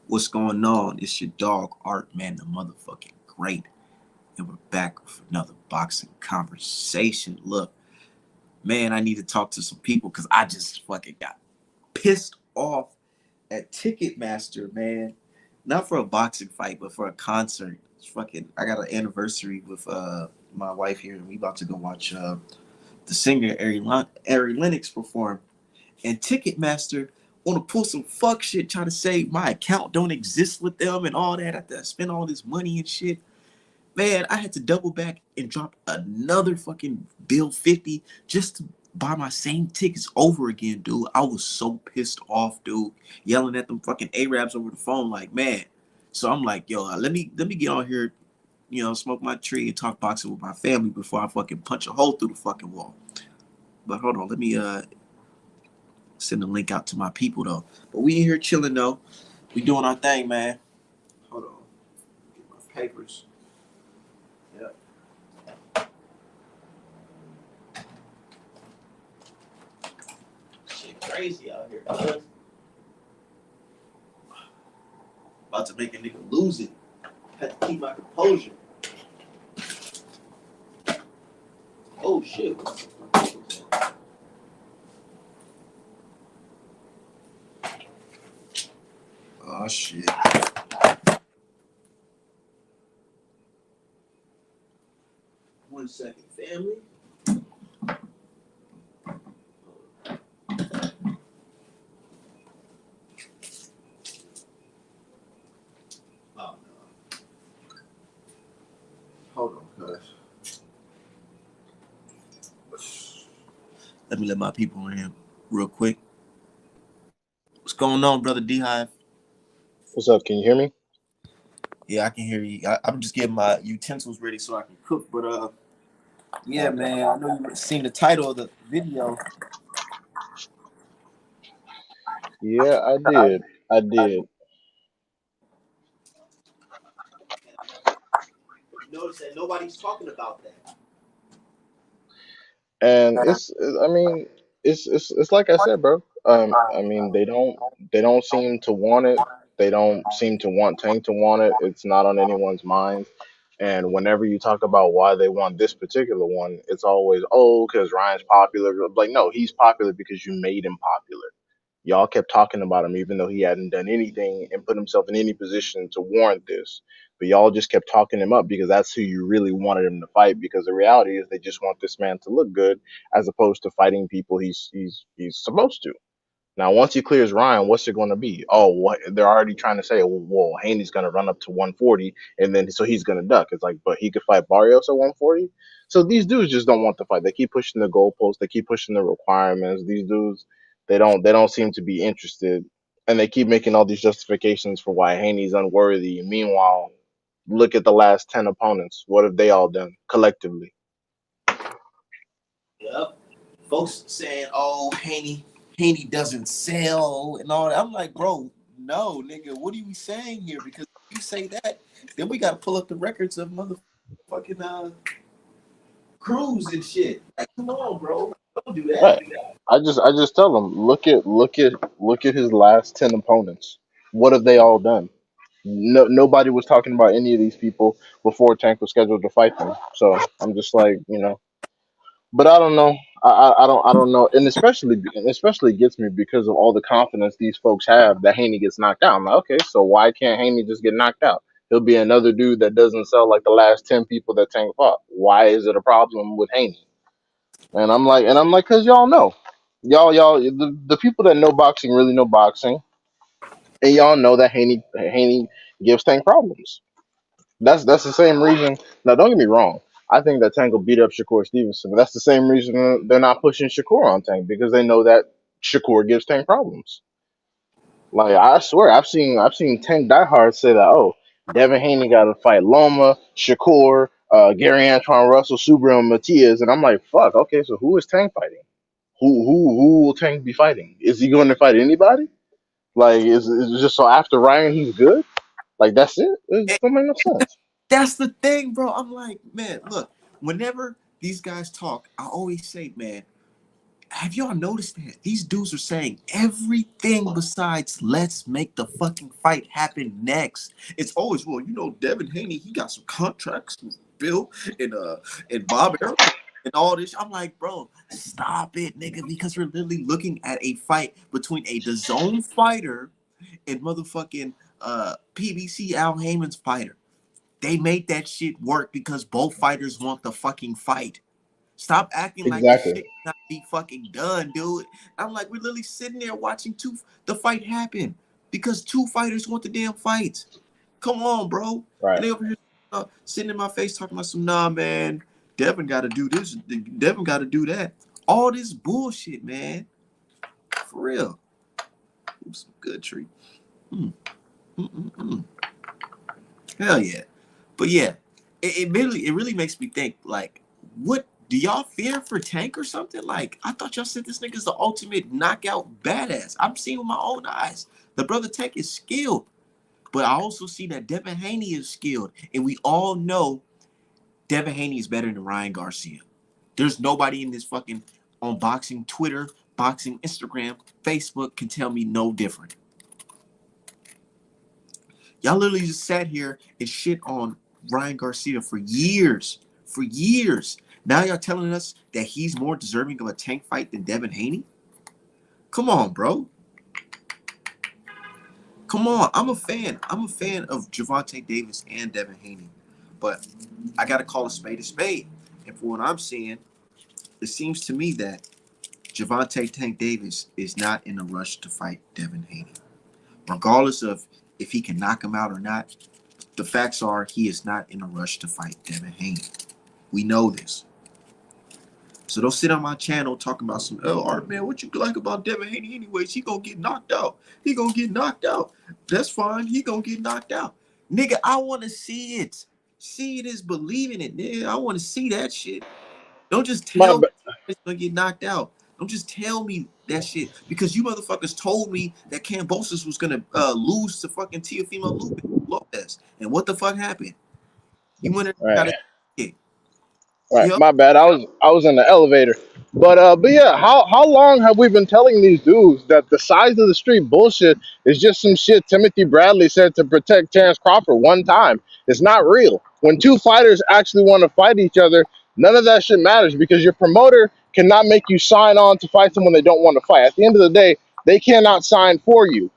What's going on? It's your dog Art, man, the motherfucking great. And we're back with another boxing conversation. Look, man, I need to talk to some people because I just fucking got pissed off at Ticketmaster, man. Not for a boxing fight, but for a concert. It's fucking I got an anniversary with my wife here, and we about to go watch the singer Ari Lennox perform. And Ticketmaster want to pull some fuck shit, trying to say my account don't exist with them and all that. I have to spend all this money and shit. Man, I had to double back and drop another fucking bill 50 just to buy my same tickets over again, dude. I was so pissed off, dude. Yelling at them fucking Arabs over the phone, like, man. So I'm like, yo, let me get on here, smoke my tree and talk boxing with my family before I fucking punch a hole through the fucking wall. But hold on, let me send the link out to my people though. But we in here chilling though. We doing our thing, man. Hold on. Get my papers. Yep. Shit crazy out here, cuz. About to make a nigga lose it. Had to keep my composure. Oh shit. Oh shit. 1 second, family. Oh no. Hold on, guys. Let me let my people in real quick. What's going on, brother D Hive? What's up? Can you hear me? Yeah, I can hear you. I'm just getting my utensils ready so I can cook. But yeah, Okay. man, I know you seen the title of the video. Yeah, I did. I did. Notice that nobody's talking about that. And I mean, it's like I said, bro. I mean, they don't seem to want it. They don't seem to want Tank to want it. It's not on anyone's mind. And whenever you talk about why they want this particular one, it's always, oh, because Ryan's popular. Like, no, he's popular because you made him popular. Y'all kept talking about him even though he hadn't done anything and put himself in any position to warrant this. But y'all just kept talking him up because that's who you really wanted him to fight. Because the reality is they just want this man to look good as opposed to fighting people he's supposed to. Now, once he clears Ryan, what's it going to be? Oh, what they're already trying to say, well, Haney's going to run up to 140, and then so he's going to duck. It's like, but he could fight Barrios at 140. So these dudes just don't want to fight. They keep pushing the goalposts. They keep pushing the requirements. These dudes, they don't seem to be interested, and they keep making all these justifications for why Haney's unworthy. Meanwhile, look at the last 10 opponents. What have they all done collectively? Yep. Folks saying, "Oh, Haney doesn't sell and all that." I'm like, bro, no, nigga. What are you saying here? Because if you say that, then we got to pull up the records of motherfucking Cruz and shit. Like, come on, bro. Don't do that. Right. I just tell them look at his last 10 opponents. What have they all done? Nobody was talking about any of these people before Tank was scheduled to fight them. So I'm just like, but I don't know. I don't know, and especially gets me because of all the confidence these folks have that Haney gets knocked out. I'm like, okay, so why can't Haney just get knocked out? He'll be another dude that doesn't sell like the last 10 people that Tank fought. Why is it a problem with Haney? And I'm like, cause y'all know, y'all, the people that know boxing really know boxing, and y'all know that Haney gives Tank problems. That's the same reason. Now, don't get me wrong. I think that Tank will beat up Shakur Stevenson, but that's the same reason they're not pushing Shakur on Tank because they know that Shakur gives Tank problems. Like I swear, I've seen Tank diehards say that. Oh, Devin Haney got to fight Loma, Shakur, Gary Antoine Russell, Subriel, and Matias, and I'm like, fuck. Okay, so who is Tank fighting? Who will Tank be fighting? Is he going to fight anybody? Like, is it just so after Ryan he's good? Like that's it? It And don't make no sense. that's the thing, bro. I'm like, man, look. Whenever these guys talk, I always say, man, Have y'all noticed that these dudes are saying everything besides let's make the fucking fight happen next? It's always, well, you know, Devin Haney, he got some contracts with Bill and Bob Arum and all this. I'm like, bro, stop it, nigga, because we're literally looking at a fight between a DAZN fighter and motherfucking PBC Al Heyman's fighter. They made that shit work because both fighters want the fucking fight. Stop acting like this Exactly. shit not be fucking done, dude. I'm like, we're literally sitting there watching the fight happen because two fighters want the damn fight. Come on, bro. Right. And they over here sitting in my face talking about some, nah, man, Devin got to do this. Devin got to do that. All this bullshit, man. For real. Ooh, some good treat. Mm, mm, mm, mm. Hell yeah. But yeah, it really makes me think, like, what do y'all fear for Tank or something? Like, I thought y'all said this nigga's the ultimate knockout badass. I'm seeing with my own eyes. The brother Tank is skilled, but I also see that Devin Haney is skilled, and we all know Devin Haney is better than Ryan Garcia. There's nobody in this fucking on boxing Twitter, boxing Instagram, Facebook can tell me no different. Y'all literally just sat here and shit on Ryan Garcia for years. For years. Now y'all telling us that he's more deserving of a Tank fight than Devin Haney? Come on, bro. Come on. I'm a fan. I'm a fan of Gervonta Davis and Devin Haney. But I got to call a spade a spade. And for what I'm seeing, it seems to me that Gervonta Tank Davis is not in a rush to fight Devin Haney. Regardless of if he can knock him out or not, the facts are he is not in a rush to fight Devin Haney. We know this. So don't sit on my channel talking about some, oh, Art, man, what you like about Devin Haney anyways? He gonna get knocked out. He gonna get knocked out. That's fine. He gonna get knocked out. Nigga, I want to see it. See it is believing it, nigga. I want to see that shit. Don't just My tell me it's gonna get knocked out. Don't just tell me that shit because you motherfuckers told me that Cambosis was gonna lose to fucking Teofimo Lopez. And what the fuck happened? He went and got right. a kick. Right, Yep. my bad. I was in the elevator, but yeah, how long have we been telling these dudes that the size of the street bullshit is just some shit Timothy Bradley said to protect Terrence Crawford one time? It's not real. When two fighters actually want to fight each other, none of that shit matters because your promoter cannot make you sign on to fight someone they don't want to fight. At the end of the day, they cannot sign for you.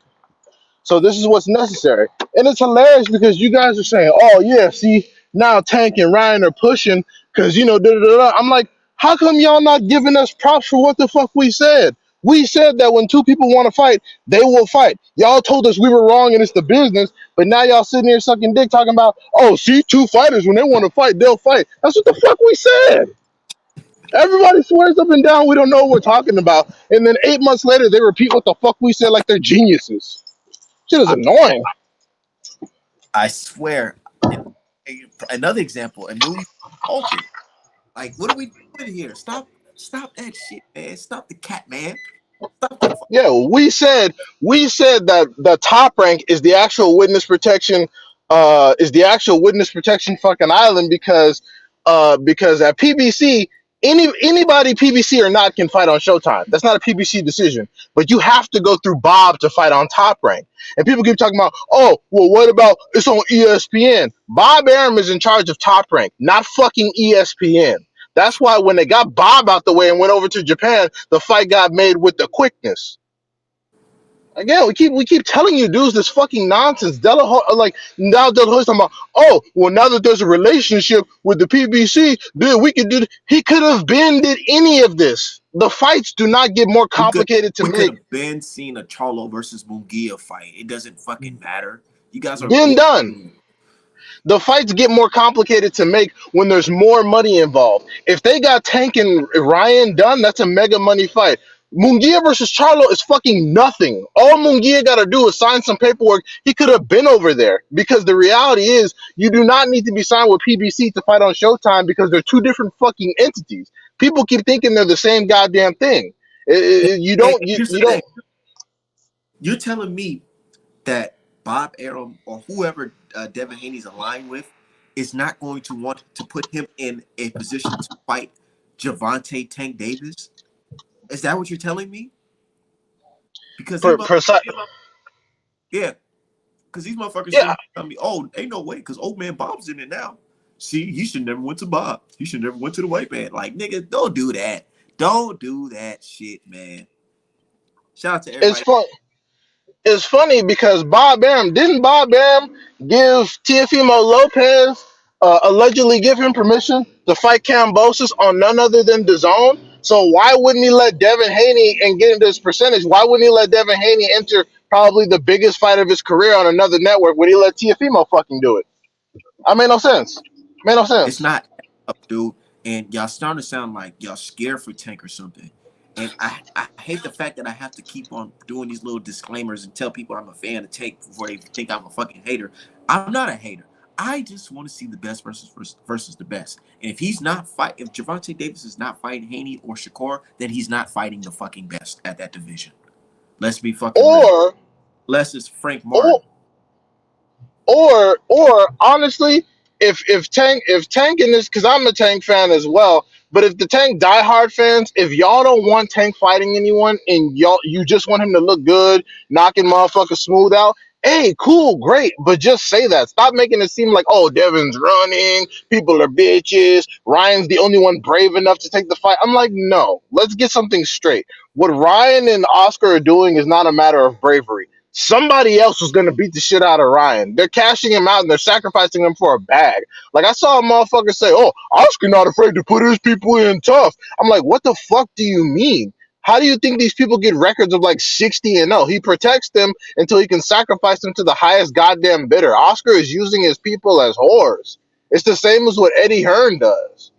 So this is what's necessary. And it's hilarious because you guys are saying, oh, yeah, see, now Tank and Ryan are pushing because, you know, da da da. Da. I'm like, how come y'all not giving us props for what the fuck we said? We said that when two people want to fight, they will fight. Y'all told us we were wrong and it's the business, but now y'all sitting here sucking dick talking about, oh, see, two fighters, when they want to fight, they'll fight. That's what the fuck we said. Everybody swears up and down we don't know what we're talking about. And then 8 months later, they repeat what the fuck we said like they're geniuses. Shit is I, annoying. I swear. And another example, a newly altered. Like, what are we doing here? Stop that shit, man. Stop the cat, man. Stop the fuck. Yeah, we said that the top rank is the actual witness protection fucking island because at PBC anybody PBC or not can fight on Showtime. That's not a PBC decision, but you have to go through Bob to fight on top rank. And people keep talking about, oh, well, what about it's on ESPN? Bob Arum is in charge of top rank, not fucking ESPN. That's why when they got Bob out the way and went over to Japan, the fight got made with the quickness. Again, we keep telling you dudes this fucking nonsense. Like now De La Hoya's talking about, oh, well, now that there's a relationship with the PBC, dude, we could do. He could have been did any of this. The fights do not get more We could complicated to we could make. have been seen a Charlo versus Munguia fight. It doesn't fucking matter. You guys are Been done. bullshitting. The fights get more complicated to make when there's more money involved. If they got Tank and Ryan done, that's a mega money fight. Munguia versus Charlo is fucking nothing. All Munguia got to do is sign some paperwork. He could have been over there because the reality is you do not need to be signed with PBC to fight on Showtime because they're two different fucking entities. People keep thinking they're the same goddamn thing. You Hey, don't. here's the You thing. don't. You're telling me that Bob Arum or whoever Devin Haney's aligned with is not going to want to put him in a position to fight Gervonta Tank Davis? Is that what you're telling me? Because yeah, because these motherfuckers Yeah, sitting telling me, oh, ain't no way, because old man Bob's in it now. See, he should never went to Bob. He should never went to the white man. Like, nigga, don't do that. Don't do that shit, man. Shout out to it's everybody. fun. It's funny because Bob Bam give Teofimo Lopez allegedly give him permission to fight Cambosis on none other than the zone. So why wouldn't he let Devin Haney and get into this percentage? Why wouldn't he let Devin Haney enter probably the biggest fight of his career on another network when he let Teofimo fucking do it? I made no sense. Made no It's sense. not up, dude. And y'all starting to sound like y'all scared for Tank or something. And I hate the fact that I have to keep on doing these little disclaimers and tell people I'm a fan of Tank before they think I'm a fucking hater. I'm not a hater. I just want to see the best versus the best. And if he's not if Gervonta Davis is not fighting Haney or Shakur, then he's not fighting the fucking best at that division. Let's be fucking real. Or Unless it's Frank or Martin. or honestly, if Tank in this, because I'm a Tank fan as well, but if the Tank diehard fans, if y'all don't want Tank fighting anyone and you just want him to look good, knocking motherfuckers smooth out, hey, cool, great, but just say that. Stop making it seem like, oh, Devin's running, people are bitches, Ryan's the only one brave enough to take the fight. I'm like, no, let's get something straight. What Ryan and Oscar are doing is not a matter of bravery. Somebody else was going to beat the shit out of Ryan. They're cashing him out and they're sacrificing him for a bag. Like, I saw a motherfucker say, oh, Oscar not afraid to put his people in tough. I'm like, what the fuck do you mean? How do you think these people get records of like 60-0? He protects them until he can sacrifice them to the highest goddamn bidder. Oscar is using his people as whores. It's the same as what Eddie Hearn does.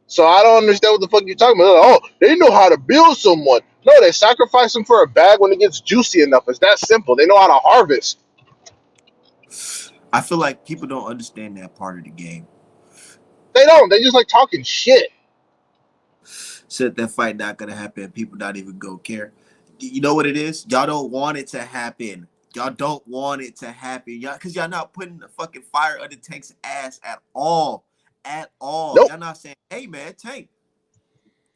So I don't understand what the fuck you're talking about. Oh, they know how to build someone. No, they sacrifice them for a bag when it gets juicy enough. It's that simple. They know how to harvest. I feel like people don't understand that part of the game. They don't. They just like talking shit. Said that fight not gonna happen. People not even go care. You know what it is? Y'all don't want it to happen. Y'all don't want it to happen. Y'all, because y'all not putting the fucking fire under Tank's ass at all. At all. Nope. Y'all not saying, hey man, Tank,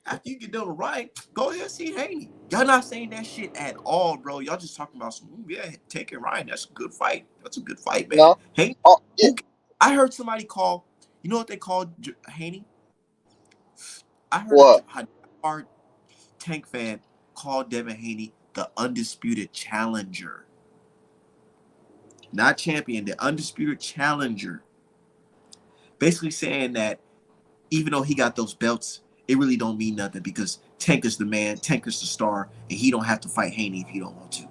after you get done with Ryan, go ahead and see Haney. Y'all not saying that shit at all, bro. Y'all just talking about some, yeah, Tank and Ryan. That's a good fight. That's a good fight, man. No. Haney, Oh, yeah. I heard somebody call, you know what they called Haney? I heard What? a hard Tank fan called Devin Haney the undisputed challenger. Not champion, the undisputed challenger. Basically saying that even though he got those belts, it really don't mean nothing because Tank is the man, Tank is the star, and he don't have to fight Haney if he don't want to.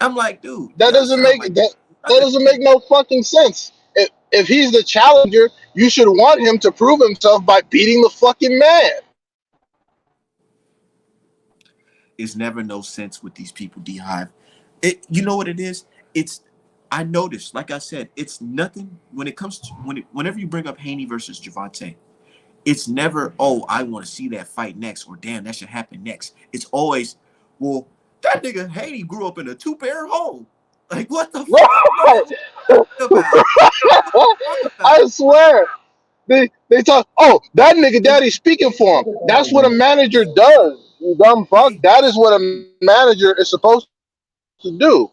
I'm like, dude, That y'all doesn't sound make like that nothing. doesn't make no fucking sense. If he's the challenger, you should want him to prove himself by beating the fucking man. It's never no sense with these people, D Hive. It, you know what it is? It's I noticed, like I said, it's nothing when it comes to whenever you bring up Haney versus Gervonta, it's never, oh, I want to see that fight next, or damn, that should happen next. It's always, well, that nigga Haney grew up in a two-parent home. Like, what the fuck are Right. you talking about? What are you talking I about? swear. They talk, oh, that nigga daddy speaking for him. That's what a manager does, you dumb fuck. Hey, That is what a manager is supposed to do.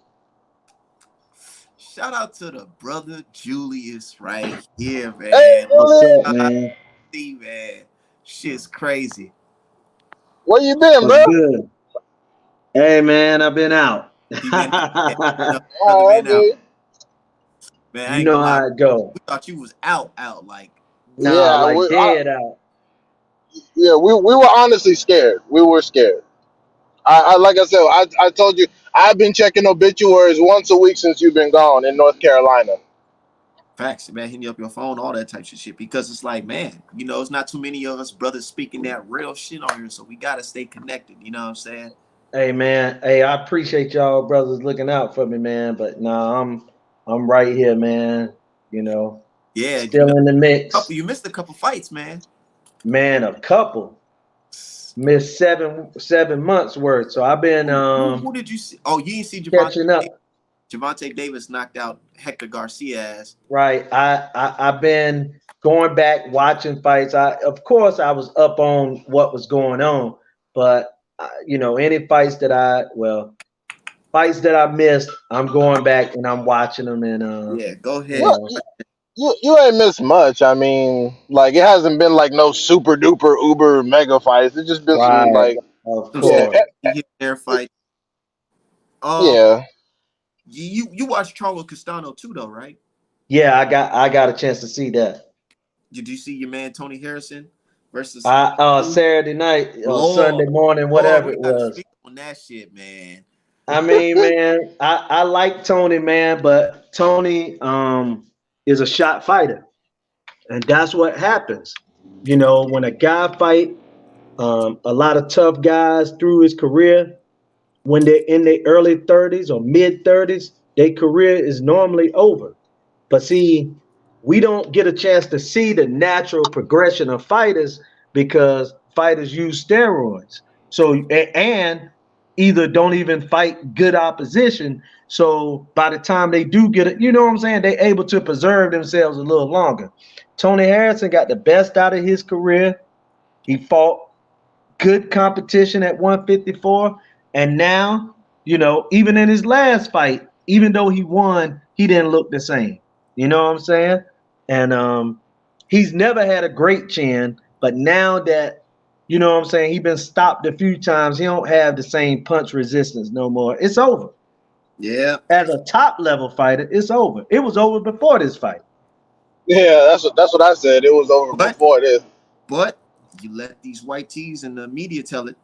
shout out to the brother Julius right here, Hey, man. What's Julie, up, man? See, man, shit's crazy. where you been, What's bro? good? Hey, man, I've been out. He been out, man. Brother Oh, been out. okay. Man, I You ain't know gonna lie. how it go. We thought you was out, like. Nah, Yeah, like dead out. we were honestly scared. We were scared. I like I said, I told you, I've been checking obituaries once a week since you've been gone in North Carolina. Facts, man, hitting you up your phone, all that type of shit. Because it's like, man, it's not too many of us brothers speaking that real shit on here, so we gotta stay connected. You know what I'm saying? Hey, man. Hey, I appreciate y'all brothers looking out for me, man. But nah, I'm right here, man. You know, Yeah, still in the mix. you missed a couple fights, man. Man, a couple. Missed 7 months worth. So I've been Who did you see? Oh, you didn't see catching up. Javante Davis knocked out Hector Garcia ass. Right. I've been going back watching fights. Of course I was up on what was going on, but any fights that I missed, I'm going back and I'm watching them. And Yeah, go you ahead. You, know, you ain't missed much. I mean, like it hasn't been like no super duper uber mega fights. It's just been some right, like of Some yeah, course. steady here and there fight. Um, yeah. you watched Charlo Castano too, though, right? Yeah, I got a chance to see that. Did you see your man Tony Harrison versus I Saturday night or Lord? Sunday morning, Lord, whatever we it gotta was. speak on that shit, man. I mean, man, I like Tony, man, but Tony is a shot fighter, and that's what happens. When a guy fight a lot of tough guys through his career, when they're in their early 30s or mid 30s, their career is normally over. But see, we don't get a chance to see the natural progression of fighters because fighters use steroids. So and either don't even fight good opposition. So by the time they do get it, you know what I'm saying? They're able to preserve themselves a little longer. Tony Harrison got the best out of his career. He fought good competition at 154. And now, even in his last fight, even though he won, he didn't look the same. You know what I'm saying? And he's never had a great chin, but now that what I'm saying, he's been stopped a few times, he don't have the same punch resistance no more. It's over. Yeah, As a top level fighter, it's over. It was over before this fight. Yeah, that's what I said. It was over but before this. but you let these white tees and the media tell it.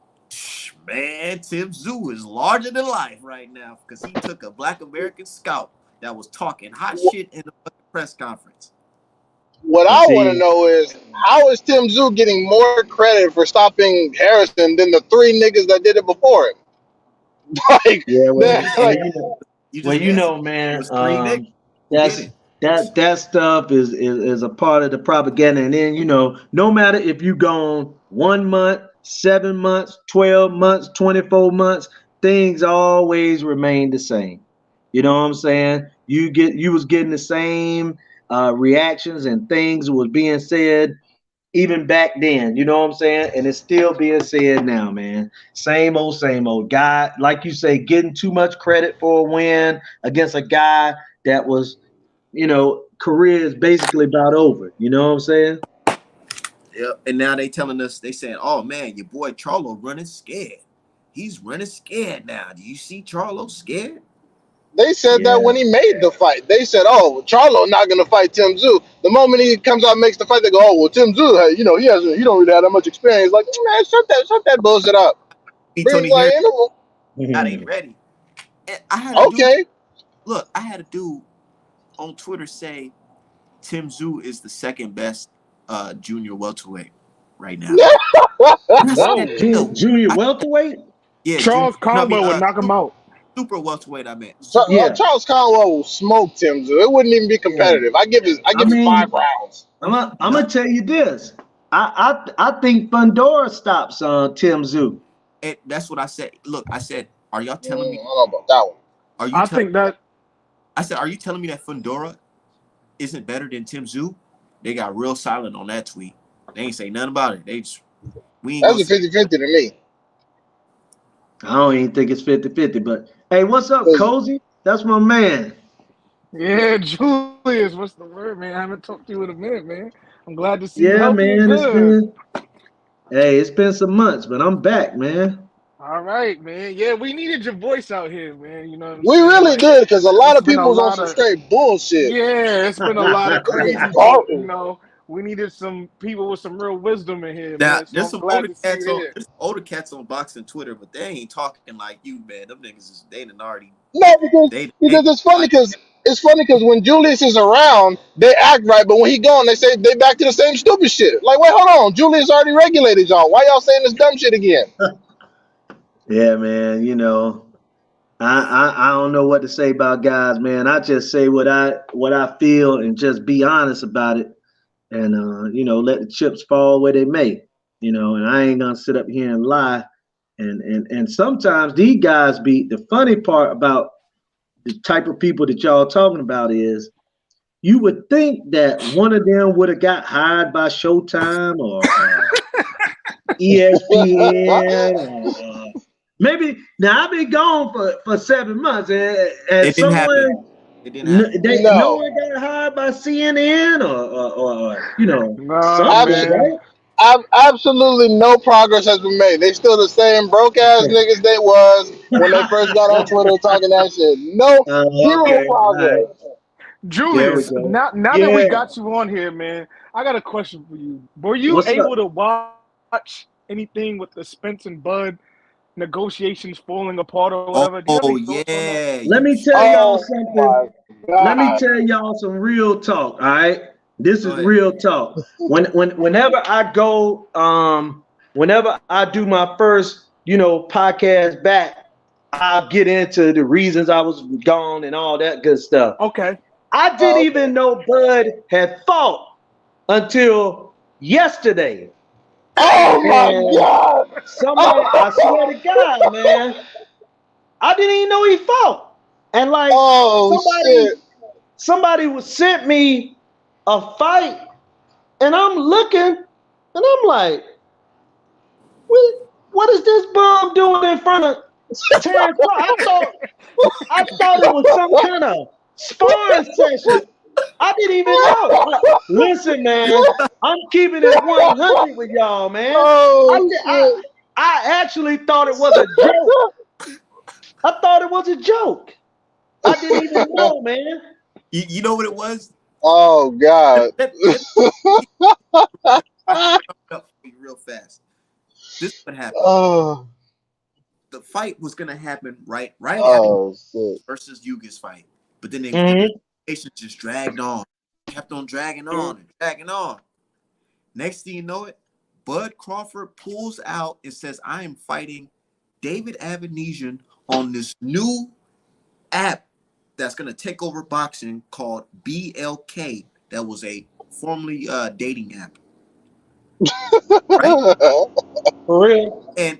Man, Tim Zoo is larger than life right now because he took a Black American scout that was talking hot Wh- shit in the fucking press conference. What And I want to see, know is how is Tim Zoo getting more credit for stopping Harrison than the three niggas that did it before him? Like yeah, You that, just like you well, just missed it. It man, was three niggas who did that's it. that stuff is a part of the propaganda. And then, no matter if you gone 1 month, 7 months, 12 months, 24 months, things always remain the same. You know what I'm saying? You was getting the same reactions and things was being said even back then, you know what I'm saying? And it's still being said now, man. Same old guy. Like you say, getting too much credit for a win against a guy that was, career is basically about over. You know what I'm saying? Yep. And now they telling us, they saying, oh man, your boy Charlo running scared. He's running scared now. Do you see Charlo scared? they said that Yeah. when he made the fight. They said, "Oh, Charlo not gonna fight Tim Zoo." The moment he comes out and makes the fight, they go, "Oh, well, Tim Zoo, hey, he don't really have that much experience." Like, man, shut that bullshit up. See Brings Tony like, here, ain't no, not ain't ready. And I had a dude, okay. look, I had a dude on Twitter say Tim Zoo is the second best junior welterweight right now. And I said, Oh, junior I, welterweight? yeah, junior, Charles no, I mean, Conway would knock him super, out. super welterweight. I meant super Yeah. Charles Conwell will smoke Tim Zoo. It wouldn't even be Yeah. competitive. I I give it five mean, rounds. I'm welterweight. gonna tell you this. I think Fundora stops Tim Zoo. And that's what I said. Look, I said, are y'all telling me? I don't know about that one. Are you I telling? think that I said, are you telling me that Fundora isn't better than Tim Zoo? They got real silent on that tweet. They ain't say nothing about it. They just, we ain't That's gonna a say. 50-50 to me. I don't even think it's 50-50. But hey, what's up, 'Cause Cozy? That's my man. yeah, Julius, what's the word, man? I haven't talked to you in a minute, man. I'm glad to see you Yeah, healthy and man. It's good. been some months, but I'm back, man. All right, man. Yeah, we needed your voice out here, man. You know what I'm we saying? really Like, did, because a lot it's of been a people was on lot some of straight bullshit. yeah, it's been a lot of It was crazy talk. You garbage. know, we needed some people with some real wisdom in here, Now man. So there's I'm some glad older to see you cats on here. there's older cats on boxing Twitter, but they ain't talking like you, man. Them niggas is they done already No, because they because it's funny like because when Julius is around, they act right, but when he gone, they say they back to the same stupid shit. Like, wait, hold on, Julius already regulated y'all. Why y'all saying this dumb shit again? Yeah, man. I don't know what to say about guys, man. I just say what I feel and just be honest about it, and let the chips fall where they may. And I ain't gonna sit up here and lie. And sometimes these guys be the funny part about the type of people that y'all talking about is you would think that one of them would have got hired by Showtime or ESPN Maybe now I've been gone for 7 months, and It didn't happen. someone It didn't happen. no No, one got hired by CNN or Nah, something, abs- man. right? absolutely no progress has been made. They still the same broke ass niggas they was when they first got on Twitter talking that shit. No, zero Okay, all right. progress. There we Julius, go. now that we Yeah. got you on here, man, I got a question for you. Were you What's able up? to watch anything with the Spence and Bud negotiations falling apart or whatever? Do you have Oh any thoughts on that? yeah, Let you me tell y'all Oh something. my Let me god. tell y'all some real talk. All right, this go is ahead. real talk. Whenever I go, whenever I do my first, podcast back, I'll get into the reasons I was gone and all that good stuff. Okay. I didn't Okay. even know Bud had fought until yesterday. Oh my And god. somebody, I swear to God, man, I didn't even know he fought. And like Oh somebody, shit. somebody was sent me a fight, and I'm looking, and I'm like, what, what is this bum doing in front of Terrence Crawford? I thought it was some kind of sparring session. I didn't even know. Listen, man, I'm keeping it 100 with y'all, man. I, Oh I, shit. I actually thought it was a joke. I thought it was a joke. I didn't even know, man. You know what it was? Oh god. Let I sum it up for you real fast. This is what happened. Oh, The fight was gonna happen right after oh shit. versus Yuga's fight, but then the Mm-hmm. negotiations just dragged on, kept on dragging on and dragging on. Next thing you know it, Bud Crawford pulls out and says, "I am fighting David Avenesian on this new app that's gonna take over boxing called BLK. That was a formerly dating app, right? For real. And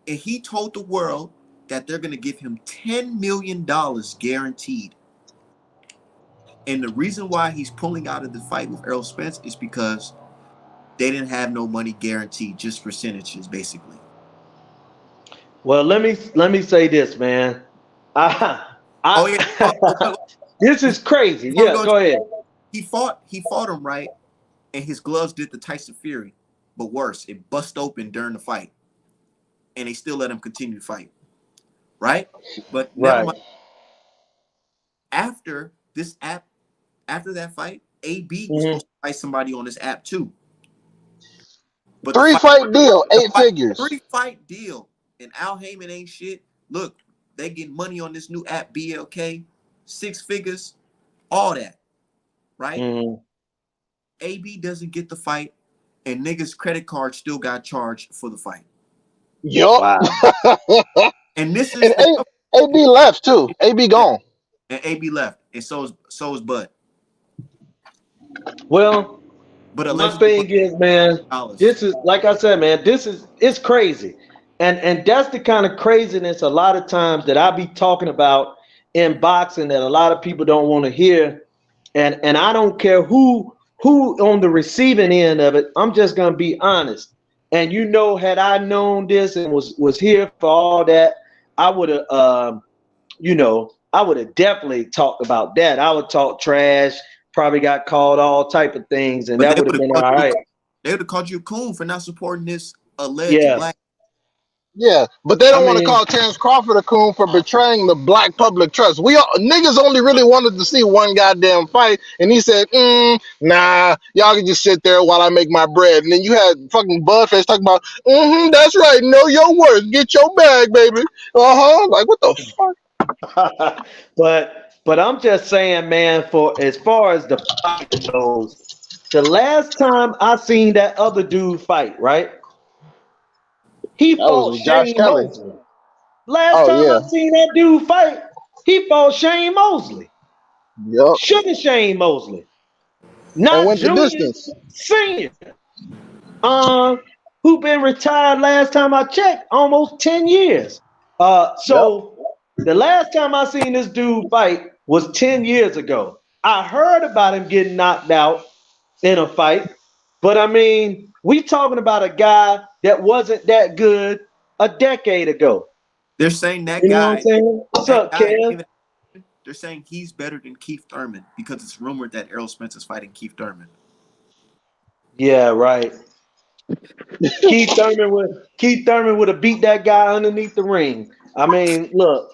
he told the world that they're gonna give him $10 million guaranteed. And the reason why he's pulling out of the fight with Errol Spence is because they didn't have no money guaranteed, just percentages, basically. Well, let me say this, man. I, Oh yeah. I this is crazy. Before we Yeah, go, go ahead. he fought him right, and his gloves did the Tyson Fury, but worse, it bust open during the fight, and they still let him continue to fight, right? But never Right. mind. After this app, after that fight, AB was Mm-hmm. supposed to fight somebody on this app too, but Three fight deal, the 8 figures. 3 fight deal, and Al Heyman ain't shit. Look, they get money on this new app BLK, 6 figures, all that, right? Mm-hmm. AB doesn't get the fight, and niggas' credit card still got charged for the fight. Yup. Wow. And this is And the government. AB left too. AB gone. And AB left, and so is Bud. Well, But my allegedly Bud thing is, man, dollars. this is like I said, man, it's crazy. And that's the kind of craziness a lot of times that I be talking about in boxing that a lot of people don't want to hear. And I don't care who on the receiving end of it. I'm just gonna be honest. And had I known this and was here for all that, I would have I would have definitely talked about that. I would talk trash, probably got called all type of things, and But that would have been all right. they would have called you a coon for not supporting this alleged Yeah. black. Yeah, but they I don't want to mean, call Terrence Crawford a coon for betraying the black public trust. We all, niggas only really wanted to see one goddamn fight, and he said, "Nah, y'all can just sit there while I make my bread." And then you had fucking Budface talking about, "That's right, know your worth, get your bag, baby." Like what the fuck? but I'm just saying, man, for as far as the fight goes, the last time I seen that other dude fight, right? He That was fought with Josh Shane Kelly. Mosley. Last Oh time I yeah, seen that dude fight, he fought Shane Mosley. yep, Sugar Shane Mosley. and Not went the Julius distance. Senior. Uh, who been retired last time I checked, almost 10 years. Yep. So the last time I seen this dude fight was 10 years ago. I heard about him getting knocked out in a fight, but I mean, we talking about a guy that wasn't that good a decade ago. They're saying that You know what I'm guy. saying? What's That up, guy. Kev? They're saying he's better than Keith Thurman because it's rumored that Errol Spence is fighting Keith Thurman. Yeah, right. Keith Thurman would have beat that guy underneath the ring. I mean, look,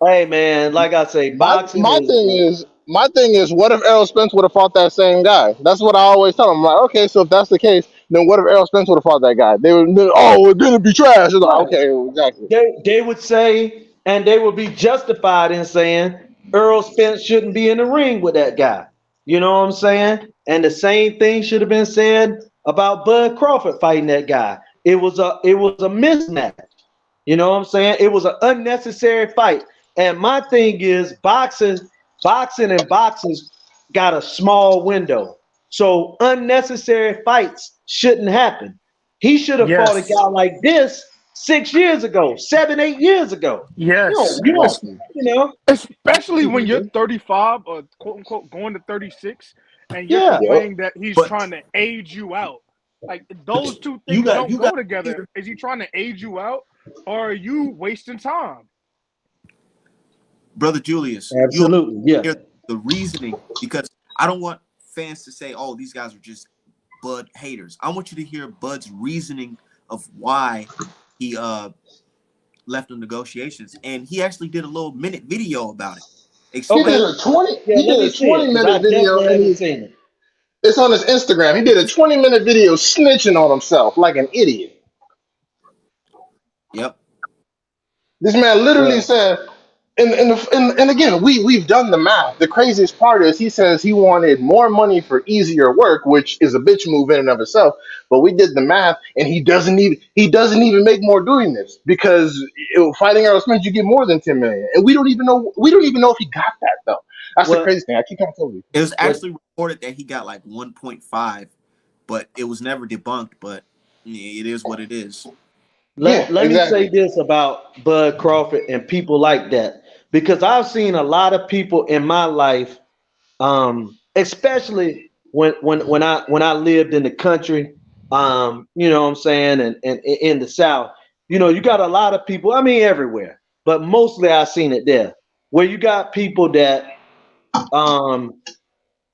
hey man, like I say, My boxing my is thing is my thing is what if Errol Spence would have fought that same guy? That's what I always tell him. I'm like, okay, so if that's the case, then what if Errol Spence would have fought that guy? They would, oh, it's gonna be trash. It's like, right. okay, exactly. They would say, and they would be justified in saying Earl Spence shouldn't be in the ring with that guy. You know what I'm saying? And the same thing should have been said about Bud Crawford fighting that guy. It was a mismatch. You know what I'm saying? It was an unnecessary fight. And my thing is boxing got a small window. So unnecessary fights shouldn't happen. He should have fought a Yes. guy like this 6 years ago, 7, 8 years ago. Yes. You don't, Exactly. you know. Especially when you're 35 or quote unquote going to 36 and you're Yeah. Yep. complaining that he's But trying to age you out. Like those two you things got don't you got go together. Is he trying to age you out or are you wasting time? Brother Julius. You Absolutely. Yeah. hear the reasoning because I don't want fans to say, "Oh, these guys are just Bud haters." I want you to hear Bud's reasoning of why he left the negotiations, and he actually did a little minute video about it. He did Okay. Explain. a 20. Yeah, He let did me a see it 20 because I minute video, definitely and haven't seen it. it's on his Instagram. He did a 20-minute video snitching on himself like an idiot. Yep. This man literally Well, said, and again, we've done the math. The craziest part is he says he wanted more money for easier work, which is a bitch move in and of itself. But we did the math, and he doesn't even make more doing this because fighting Errol Spence you get more than 10 million, and we don't even know if he got that though. That's the well, crazy thing. I keep on telling you. It was well actually reported that he got like 1.5, but it was never debunked. But it is what it is. Yeah, let me say exactly. this about Bud Crawford and people like that because I've seen a lot of people in my life, especially when I lived in the country, you know what I'm saying, and in the South, you got a lot of people. I mean, everywhere, but mostly I've seen it there, where you got people that um,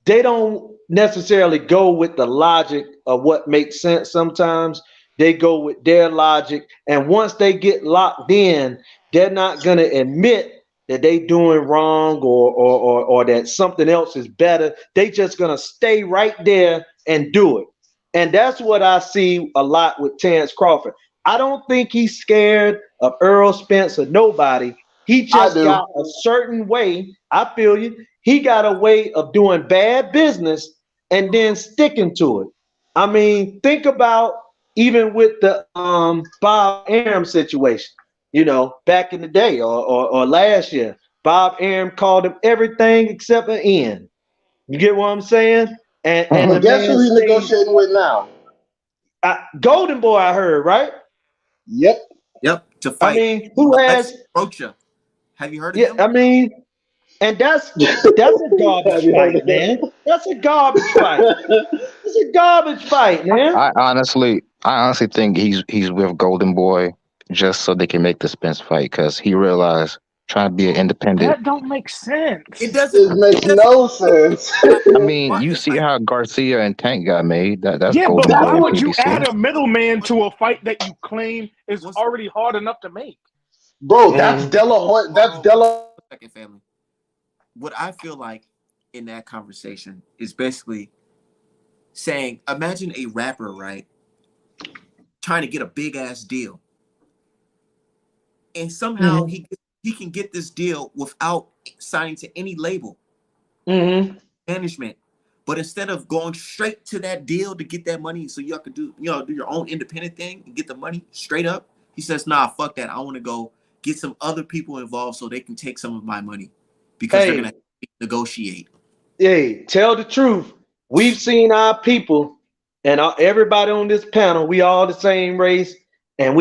they don't necessarily go with the logic of what makes sense. Sometimes they go with their logic, and once they get locked in, they're not going to admit that they doing wrong or that something else is better. They just going to stay right there and do it. And that's what I see a lot with Terrence Crawford. I don't think he's scared of Earl Spence or nobody. He I just got do. a certain way. I feel you. He got a way of doing bad business and then sticking to it. I mean, think about even with the Bob Arum situation, back in the day or last year. Bob Arum called him everything except an end. You get what I'm saying? And the But guess man who he's stayed negotiating with now? Golden Boy, I heard, right? Yep. Yep. To I fight mean, who Alexis has Rocha. Have you heard of yeah, him? I mean, and that's a Have garbage you heard fight, of him? man. That's a garbage fight. It's a garbage fight, man. I honestly think he's with Golden Boy just so they can make the Spence fight because he realized trying to be an independent. That don't make It sense. doesn't. It makes It doesn't. no sense. I mean, Why? you see how Garcia and Tank got made. That's Yeah, but Golden That's Boy why and what, would you PBC. add a middleman One, to a fight that you claim is one second. already hard enough to make? bro. That's Mm. Della Hoy. Hold That's on one Della. second, family. What I feel like in that conversation is basically saying, imagine a rapper, right, trying to get a big ass deal, and somehow Hmm. he can get this deal without signing to any label Hmm. management. But instead of going straight to that deal to get that money, so y'all could do your own independent thing and get the money straight up, he says, "Nah, fuck that. I want to go get some other people involved so they can take some of my money because they're gonna Hey, negotiate." hey, tell the truth. We've seen our people and everybody on this panel. We all the same race, and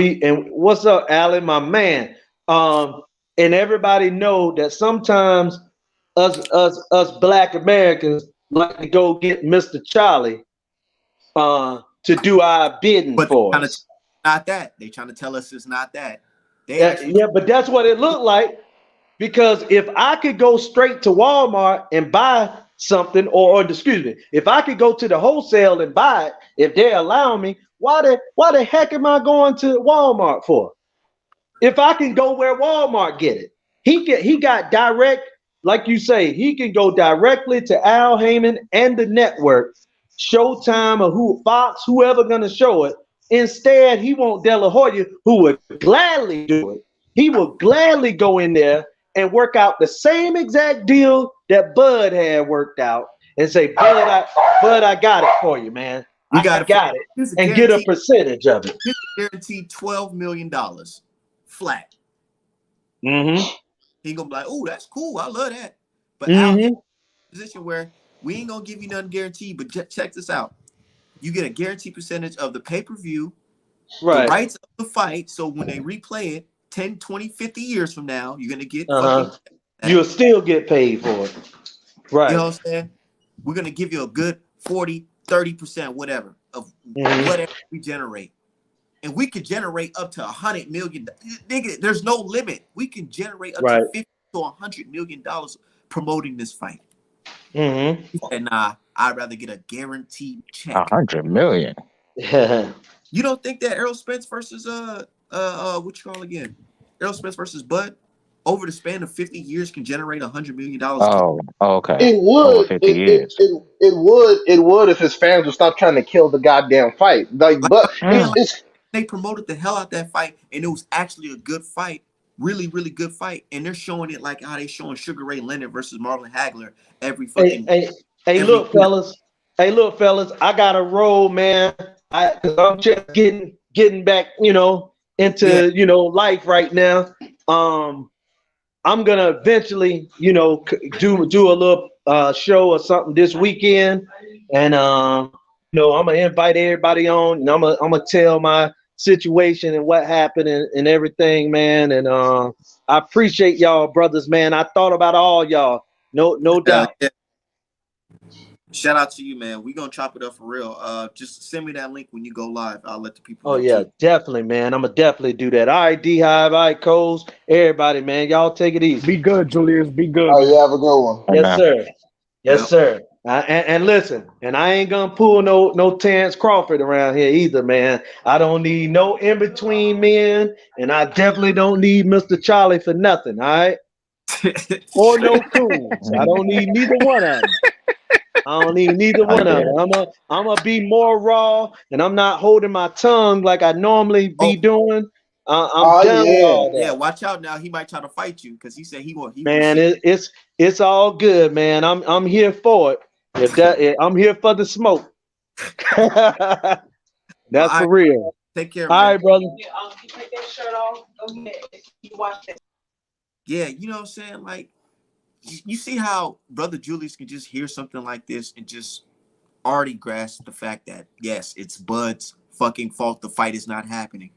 what's up, Alan, my man? Um, and everybody know that sometimes us Black Americans like to go get Mr. Charlie to do our bidding But they for trying to us. not that. They trying to tell us it's not that. They actually Yeah, but that's what it looked like. Because if I could go straight to Walmart and buy something, or excuse me, if I could go to the wholesale and buy it, if they allow me, why the heck am I going to Walmart for? If I can go where Walmart get it, he got direct, like you say, he can go directly to Al Heyman and the network, Showtime or who Fox, whoever gonna show it. Instead, he want De La Hoya, who would gladly do it. He would gladly go in there and work out the same exact deal that Bud had worked out and say, Bud, I got it for you, man. we I got it. got it, Here's a and get a guaranteed. percentage of it. Here's a guaranteed $12 million flat. Mm-hmm. He gonna be like, oh, that's cool. I love that. But Al Mm-hmm. position where we ain't gonna give you nothing guaranteed. But check this out: you get a guaranteed percentage of the pay-per-view, the Right. rights of the fight. So when they replay it 10, 20, 50 years from now, you're gonna get Uh-huh. fucking. You'll still get paid for it. Right. You know what I'm saying? We're gonna give you a good 40, 30%, whatever, of Mhm. whatever we generate. And we could generate up to $100 million. Nigga, there's no limit. We can generate up Right. to $50 to $100 million promoting this fight. Mm-hmm. He said, nah, I'd rather get a guaranteed check. 100 million. You don't think that Errol Spence versus what you call again? Errol Spence versus Bud over the span of 50 years can generate $100 million? Oh, okay. It Over would. 50 years. It would if his fans would stop trying to kill the goddamn fight. Like, Like, but man, like, it's they promoted the hell out that fight, and it was actually a good fight, really, really good fight. And they're showing it like how they showing Sugar Ray Leonard versus Marlon Hagler every Hey, fucking. hey, hey, every look, fellas. Hey, look, fellas. I got to roll, man. I'm just getting back, into Yeah. life right now. I'm gonna eventually, do a little show or something this weekend, and I'm gonna invite everybody on, and I'm gonna tell my situation and what happened and everything, man. And I appreciate y'all, brothers, man. I thought about all y'all, no doubt. Yeah. Shout out to you, man. We gonna chop it up for real. Just send me that link when you go live. I'll let the people Oh know yeah, too. definitely, man. I'm gonna definitely do that. All right, D Hive, all right, Coles, everybody, man. Y'all take it easy. Be good, Julius. Be good, oh, you man. have a good one. Yes, Okay. sir. Yes, Yep. sir. And listen, and I ain't gonna pull no Terrence Crawford around here either, man. I don't need no in between men, and I definitely don't need Mr. Charlie for nothing. All right, or no Coons. I don't need neither one of them. I don't need neither I one of get them. it. I'm gonna be more raw, and I'm not holding my tongue like I normally be Oh doing. I'm Oh done with yeah. all yeah, that, watch out now. He might try to fight you because he said he want man. see. It's all good, man. I'm here for it. I'm here for the smoke. Well, That's all for right, real. take care, All man. right, brother. Yeah, you know what I'm saying? Like, you see how Brother Julius can just hear something like this and just already grasp the fact that, yes, it's Bud's fucking fault the fight is not happening.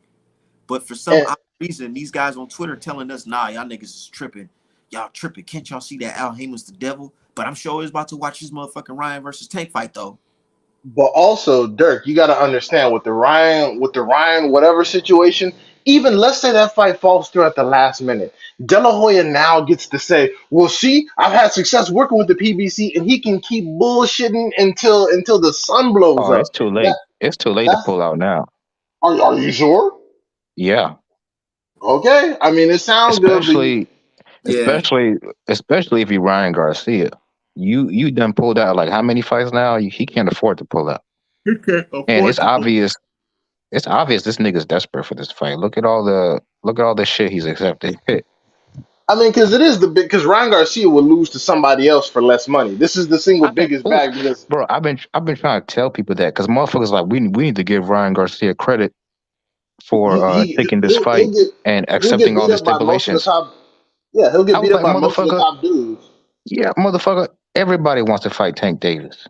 But for some And odd reason, these guys on Twitter telling us, nah, y'all niggas is tripping. Y'all tripping. Can't y'all see that Al Heyman's the devil? But I'm sure he's about to watch his motherfucking Ryan versus Tank fight, though. but also, Dirk, you got to understand with the Ryan whatever situation. Even let's say that fight falls through at the last minute. De La Hoya now gets to say, "Well, see, I've had success working with the PBC, and he can keep bullshitting until the sun blows Oh, up." it's too That late. It's too late to that's pull out now. are you sure? Yeah. Okay, I mean it sounds good, but Especially Yeah. especially if you Ryan Garcia. You done pulled out like how many fights now? He can't afford to pull out. He can't And afford to. it's obvious this nigga's desperate for this fight. Look at all the shit he's accepted. I mean, because it is the big because Ryan Garcia will lose to somebody else for less money. This is the single I think, biggest bag because bro, I've been trying to tell people that because motherfuckers like we need to give Ryan Garcia credit for taking this fight and he'll get accepting all beat the up by most of the stipulations. top. Yeah, he'll I get was beat up like, by most of the motherfucker, top dudes. yeah, motherfucker, everybody wants to fight Tank Davis.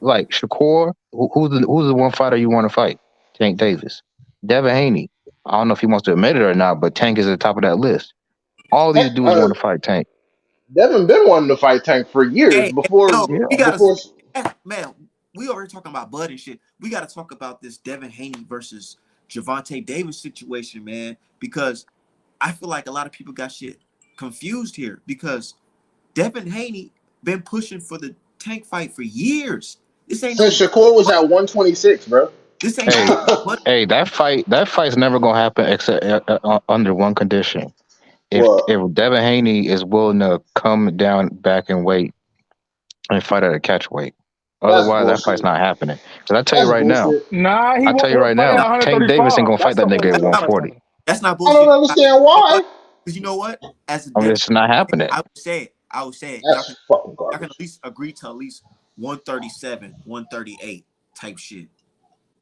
Like Shakur, who's the one fighter you want to fight? Tank Davis. Devin Haney. I don't know if he wants to admit it or not, but Tank is at the top of that list. All Heck, these dudes want to fight Tank. Devin been wanting to fight Tank for years Hey, yo, Yeah. we gotta, before. man, we already talking about Bud and shit. We gotta talk about this Devin Haney versus Gervonta Davis situation, man, because I feel like a lot of people got shit confused here because Devin Haney been pushing for the Tank fight for years. This ain't Since no Shakur was at 126, bro. this ain't Hey, no money. hey, that fight's never gonna happen except under one condition. Well, If Devin Haney is willing to come down back and weight and fight at a catch weight, that's otherwise that fight's bullshit. not happening. Because That's bullshit. Nah, I tell you he'll right fight at now, Nah, Tank Davis ain't 135. gonna fight That's that the nigga only at that's way he'll not fight 140. that. that's not I don't bullshit. understand You know what? why. Because you know what? As a I mean, Devin, it's not happening. I would say it. That's fucking Y'all can garbage. at least agree to at least 137, 138 type shit.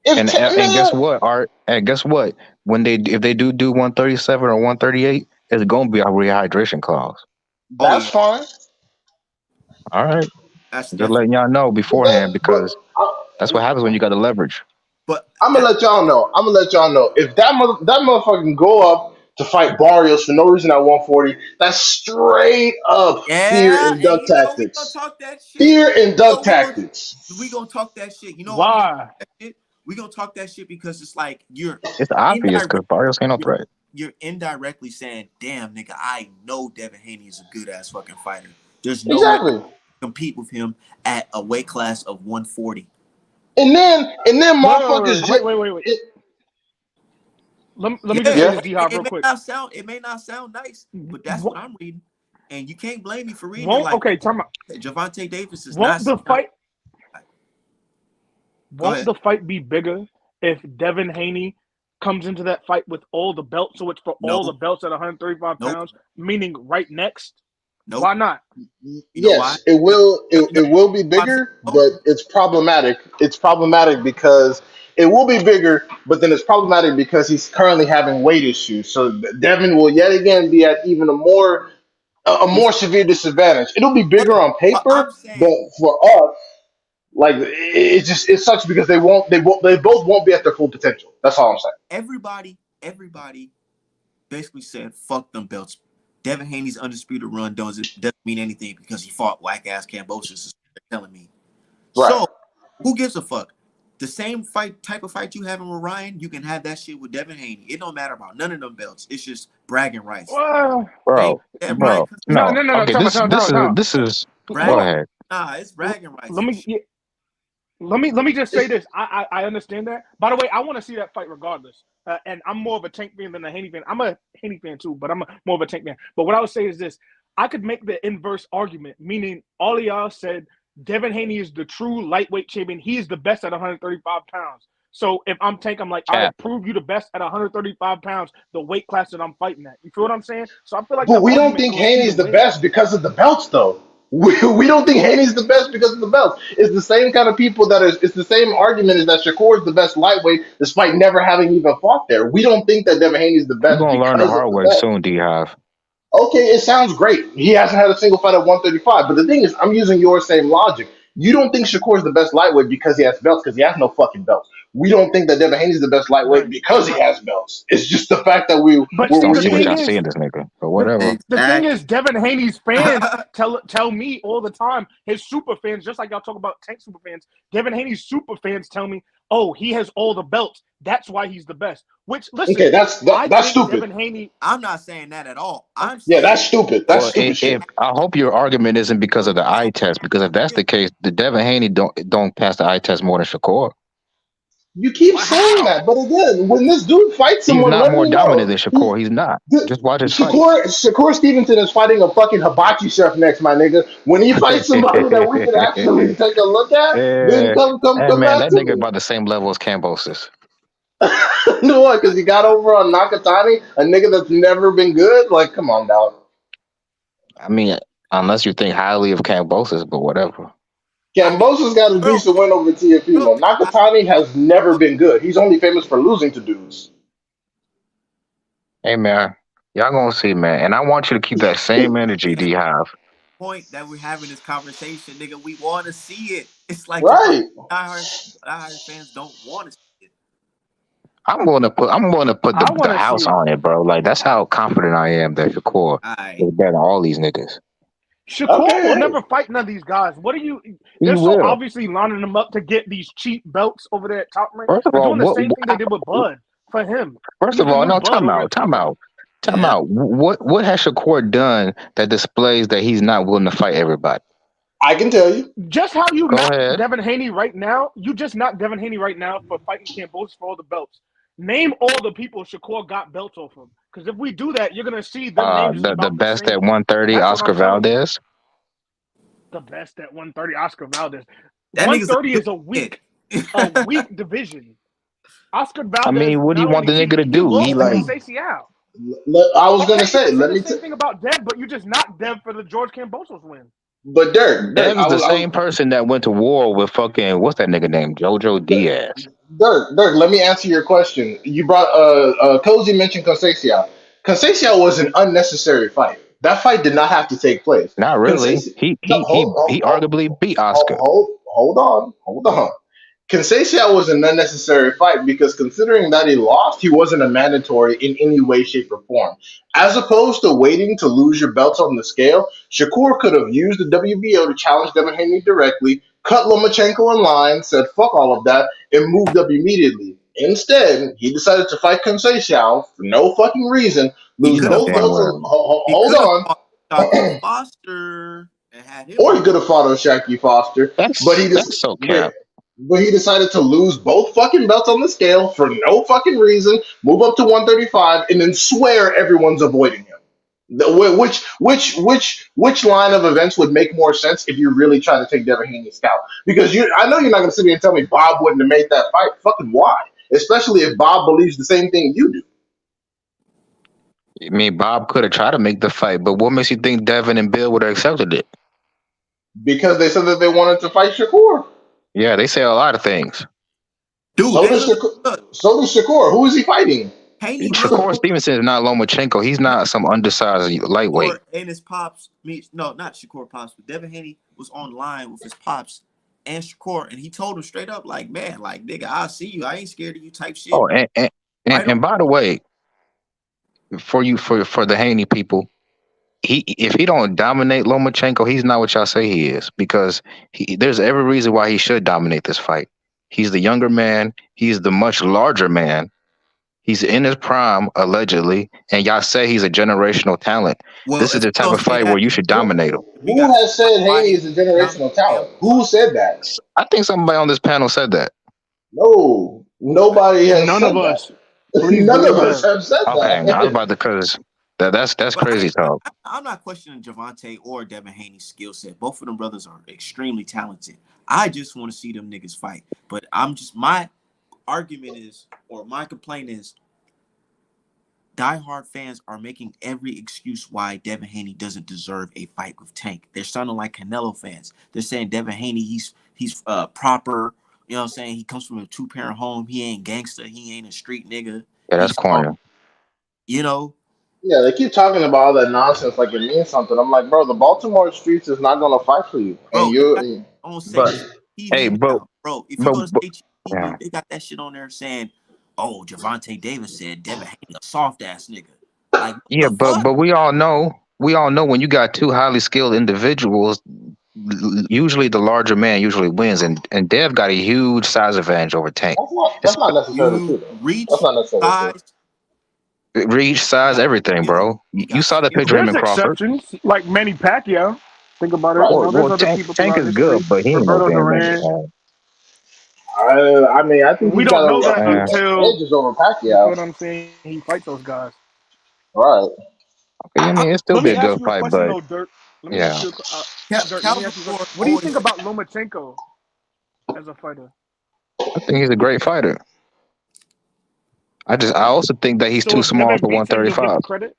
If And guess man, what, Art? And guess what? When if they do 137 or 138, it's gonna be a rehydration clause. Oh that's yeah, fine. All right, that's just definitely. letting y'all know But that, beforehand but because that's what happens when you got the leverage. But I'm gonna that's let y'all know. I'm gonna let y'all know if that motherfucker can go up to fight Barrios for no reason at 140. That's straight up fear yeah, and and duck you know we gonna tactics. talk that shit. Fear and You duck know tactics. we gonna talk that shit. You know why we gonna Why? talk that shit? We gonna talk that shit because it's like It's obvious indirect because Barrios ain't no you're, threat. you're indirectly saying, "Damn, nigga, I know Devin Haney is a good ass fucking fighter. There's no way I Exactly. can compete with him at a weight class of 140." And then motherfuckers just Wait. Let me just Yeah, say yeah. this, D Hop, it real may quick. not sound nice, but that's what I'm reading, and you can't blame me for reading it Won't like okay, time out. Gervonta Davis is not. Won't the fight Go won't ahead. the fight be bigger if Devin Haney comes into that fight with all the belts? So it's for all the No, belts at 135 nope, pounds, meaning right next. Why nope. not? You know why? Yes, it will. No, It will be I'm saying bigger, no. but it's problematic. It's problematic because it will be bigger, but then it's problematic because he's currently having weight issues. So Devin will yet again be at even a more severe disadvantage. It'll be But bigger on what I'm paper, but saying, for us, like it sucks because they both won't be at their full potential. That's all I'm saying. everybody basically said, "Fuck them belts." Devin Haney's undisputed run doesn't mean anything because he fought whack ass Cambosis. Is what they're telling me. Right. So who gives a fuck? The same type of fight you having with Ryan, you can have that shit with Devin Haney. It don't matter about none of them belts. It's just bragging rights. Well, Hey, that Ryan, no, No. no, no, no. Okay, Time out, time out. go bragging. Hold ahead. Nah, it's on. bragging rights Let and me shit. yeah, let me just say this. I understand that. By the way, I want to see that fight regardless. And I'm more of a Tank fan than a Haney fan. I'm a Haney fan too, but more of a Tank fan. But what I would say is this: I could make the inverse argument, meaning all of y'all said Devin Haney is the true lightweight champion. He is the best at 135 pounds. So if I'm Tank, I'm like, all right, Cap. prove you the best at 135 pounds, the weight class that I'm fighting at. You feel what I'm saying? So I feel like the But we don't argument think goes either Haney's the way. best because of the belts, though. We don't think Haney's the best because of the belts. It's the same kind of people that is. It's the same argument as that Shakur is the best lightweight, despite never having even fought there. We don't think that Devin Haney's the You're best gonna learn the because of hard the way belt. soon, D Hive. Okay, it sounds great. He hasn't had a single fight at 135. But the thing is, I'm using your same logic. You don't think Shakur is the best lightweight because he has belts, because he has no fucking belts. We don't think that Devin Haney's the best lightweight Right. because he has belts. It's just the fact that we But Just were see, don't the see what using. thing y'all see is, in this nigga. But the whatever. the thing is, Exactly. Devin Haney's fans tell me all the time, his super fans, just like y'all talk about Tank super fans, Devin Haney's super fans tell me, oh, he has all the belts. That's why he's the best. Which, listen, Okay, I that's think stupid. Devin Haney. I'm not saying that at all. I'm Yeah, saying that's stupid. That's Well, stupid shit. if I hope your argument isn't because of the eye so test, because if that's the case, the Devin Haney don't pass the eye test more than Shakur. You keep saying How? that, but again, when this dude fights He's someone, not let more me dominant know. than Shakur. He's not. Just watch his fights. Shakur Stevenson is fighting a fucking hibachi chef next, my nigga. When he fights somebody that we can actually take a look at, then Eh, hey come man, back that to nigga me. about the same level as Cambosis. You know what? Because he got over on Nakatani, a nigga that's never been good. Like, come on, dog. I mean, unless you think highly of Cambosis, but whatever. I mean, Gambosa's got a real, decent win over real Tiafimo. thing. Nakatani has never been good. He's only famous for losing to dudes. Hey man, y'all gonna see, man. And I want you to keep that same energy, D Hive. Point that we're having this conversation, nigga. We want to see it. It's like just like Right. diehard fans don't want to see it. I'm going to put I the want to house see it. on it, bro. Like that's how confident I am that Shakur I is better than all these niggas. Shakur Okay, will hey. never fight none of these guys. What are you? He They're so will. obviously lining them up to get these cheap belts over there at Top Rank. First of They're all, doing the same thing they did with Bud. for him. First You of can all, move no, Bud time over out, into time him. out, time Yeah. out. What has Shakur done that displays that he's not willing to fight everybody? I can tell you. Just how you Go knock ahead. Devin Haney right now, you just knocked Devin Haney right now for fighting Cambosos for all the belts. Name all the people Shakur got belts off of. Because if we do that, you're gonna see them names is The about the best at same. 130, That's what Oscar I'm telling you. Valdez. The best at 130, Oscar Valdez. That nigga's a 130 is big a weak division. Oscar I Valdez mean, what do you not want only the nigga to he do? He lost to like Conceição. I was gonna Okay, you say, can say let the me. same thing about Dev, but you just knocked Dev for the George Cambosos win. But Dirk, Dev is the same person that went to war with fucking what's that nigga name? Jojo Diaz. Dirk, let me answer your question. You brought Cozy mentioned Conceição. Conceição was an unnecessary fight. That fight did not have to take place. Not really. Conceição, He no, he he he arguably beat Oscar. hold on. Conceição was an unnecessary fight because considering that he lost, he wasn't a mandatory in any way, shape, or form. As opposed to waiting to lose your belts on the scale, Shakur could have used the WBO to challenge Devin Haney directly, cut Lomachenko in line, said fuck all of that, and moved up immediately. Instead, he decided to fight Conceição for no fucking reason, He lose You could know have both fought. damn belts. well. He Hold could have on. fought Shockey Foster and had him Or he win. could have fought O'Shaquie Foster, but That's so cap. he decided to lose both fucking belts on the scale for no fucking reason, move up to 135, and then swear everyone's avoiding him. Which line of events would make more sense if you really try to take Devin Haney's scalp? Because I know you're not going to sit here and tell me Bob wouldn't have made that fight. Fucking why? Especially if Bob believes the same thing you do. I mean, Bob could have tried to make the fight, but what makes you think Devin and Bill would have accepted it? Because they said that they wanted to fight Shakur. Yeah, they say a lot of things. Dude, So hey, does look, Shakur. look. So does Shakur. Who is he fighting? Haney Shakur look. Stevenson is not Lomachenko. He's not some undersized lightweight. Shakur and his pops, no, not Shakur pops, but Devin Haney was online with his pops and Shakur, and he told him straight up, like, man, like, nigga, I'll see you. I ain't scared of you type shit. Oh, and by the way, for the Haney people, if he don't dominate Lomachenko, he's not what y'all say he is because there's every reason why he should dominate this fight. He's the younger man. He's the much larger man. He's in his prime, allegedly, and y'all say he's a generational talent. Well, This is if the we type gonna of say fight that, where you should dominate him. we Who got has said why Haney he is a generational dominated talent? Who said that? I think somebody on this panel said that. No, nobody has None of said that. us. Please None of believe us that. have said Okay, I was that. about to because that's But crazy talk. I'm not questioning Javante or Devin Haney's skill set. Both of them brothers are extremely talented. I just want to see them niggas fight. But my argument is, or my complaint is, diehard fans are making every excuse why Devin Haney doesn't deserve a fight with Tank. They're sounding like Canelo fans. They're saying Devin Haney, he's proper. You know what I'm saying? He comes from a 2-parent home. He ain't gangster. He ain't a street nigga. Yeah, that's He's soft. corny. You know, Yeah, they keep talking about all that nonsense like it means something. I'm like, bro, the Baltimore streets is not gonna fight for you, and bro, they got you. on say But hey, TV now, bro. If you go to but say yeah, TV, they got that shit on there saying, "Oh, Javante Davis said Devin Haney a soft ass nigga." Like, what yeah, the fuck? but we all know when you got two highly skilled individuals, usually the larger man usually wins, and Dev got a huge size advantage over Tank. That's It's not necessarily true You though. That's reach not necessarily true. size, reach, he size, got everything, skill. bro. He You got saw the skill. picture of him There's in Crawford. exceptions, like Manny Pacquiao. Think about it. Right. You Well, know, there's well, other Tank people Tank throughout is good, history. but he ain't no Roberto damn Manny. Duran. I mean, I think We he's got don't know that Uh, until edges over you feel Pacquiao. what I'm saying. He fights those guys. Right. okay, I mean, it'd still Let be me a ask good you a fight, question but though, Dirk. Let me ask yeah, you, Dirk. Let me Calvin ask you a question. Ford What do you think always about Lomachenko as a fighter? I think he's a great fighter. I also think that he's So too if small Devin for beats him, you'll give 135. him credit.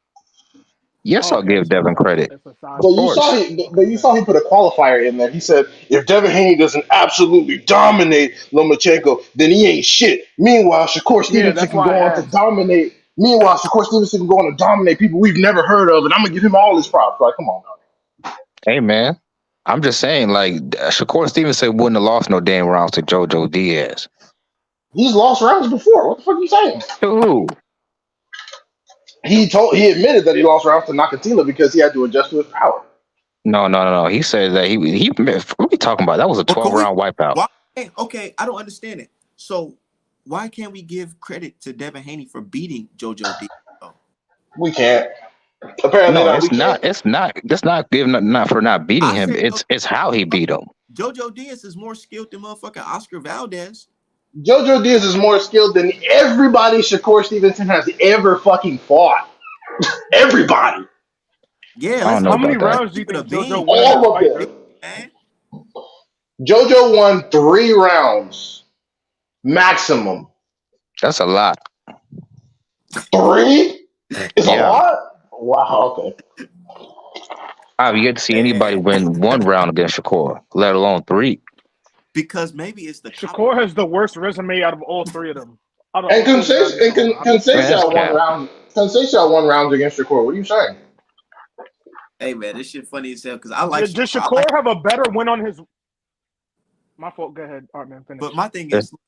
Yes, Oh, I'll okay, give Devin credit. it's a size Of But thing. you saw course. but Okay, you bet. saw he put a qualifier in there. He said if Devin Haney doesn't absolutely dominate Lomachenko, then he ain't shit. Meanwhile, Shakur Yeah, Stevenson that's can why go I on to asked. dominate. Meanwhile, Shakur Stevenson can go on to dominate people we've never heard of, and I'm gonna give him all his props. Like, come on, now. Hey man, I'm just saying, like Shakur Stevenson wouldn't have lost no damn rounds to JoJo Diaz. He's lost rounds before. What the fuck are you saying? To who? He admitted that he lost rounds to Nakatila because he had to adjust to his power. No. He said that what are we talking about? That was a But 12 round wipeout. why? Okay, I don't understand it. So why can't we give credit to Devin Haney for beating JoJo D? Oh, We can't. Apparently No, not. We it's can't. not. It's not. That's not giving not for not beating I him. said It's how he beat him. JoJo Diaz is more skilled than motherfucking Oscar Valdez. JoJo Diaz is more skilled than everybody Shakur Stevenson has ever fucking fought. Everybody. Yeah, I don't let's know How keep many about that. rounds do you it a think JoJo bean, won in that All of fight, them. Dirk? man. JoJo won 3 rounds. Maximum. That's a lot. 3? It's a Yeah, lot? Wow, okay. I've yet to see anybody Man. win 1 round against Shakur, let alone 3. Because maybe it's the Shakur has the worst resume out of all three of them. Out of And all three of the guys Conceição he's fought. I'm just saying. Man, that's won cap. rounds. Conceição won rounds against Shakur. What are you saying? hey man, this shit funny as hell because I like Does I Shakur like, have a better win on his? My fault. Go ahead, Artman. Finish. but my thing Yeah. is Go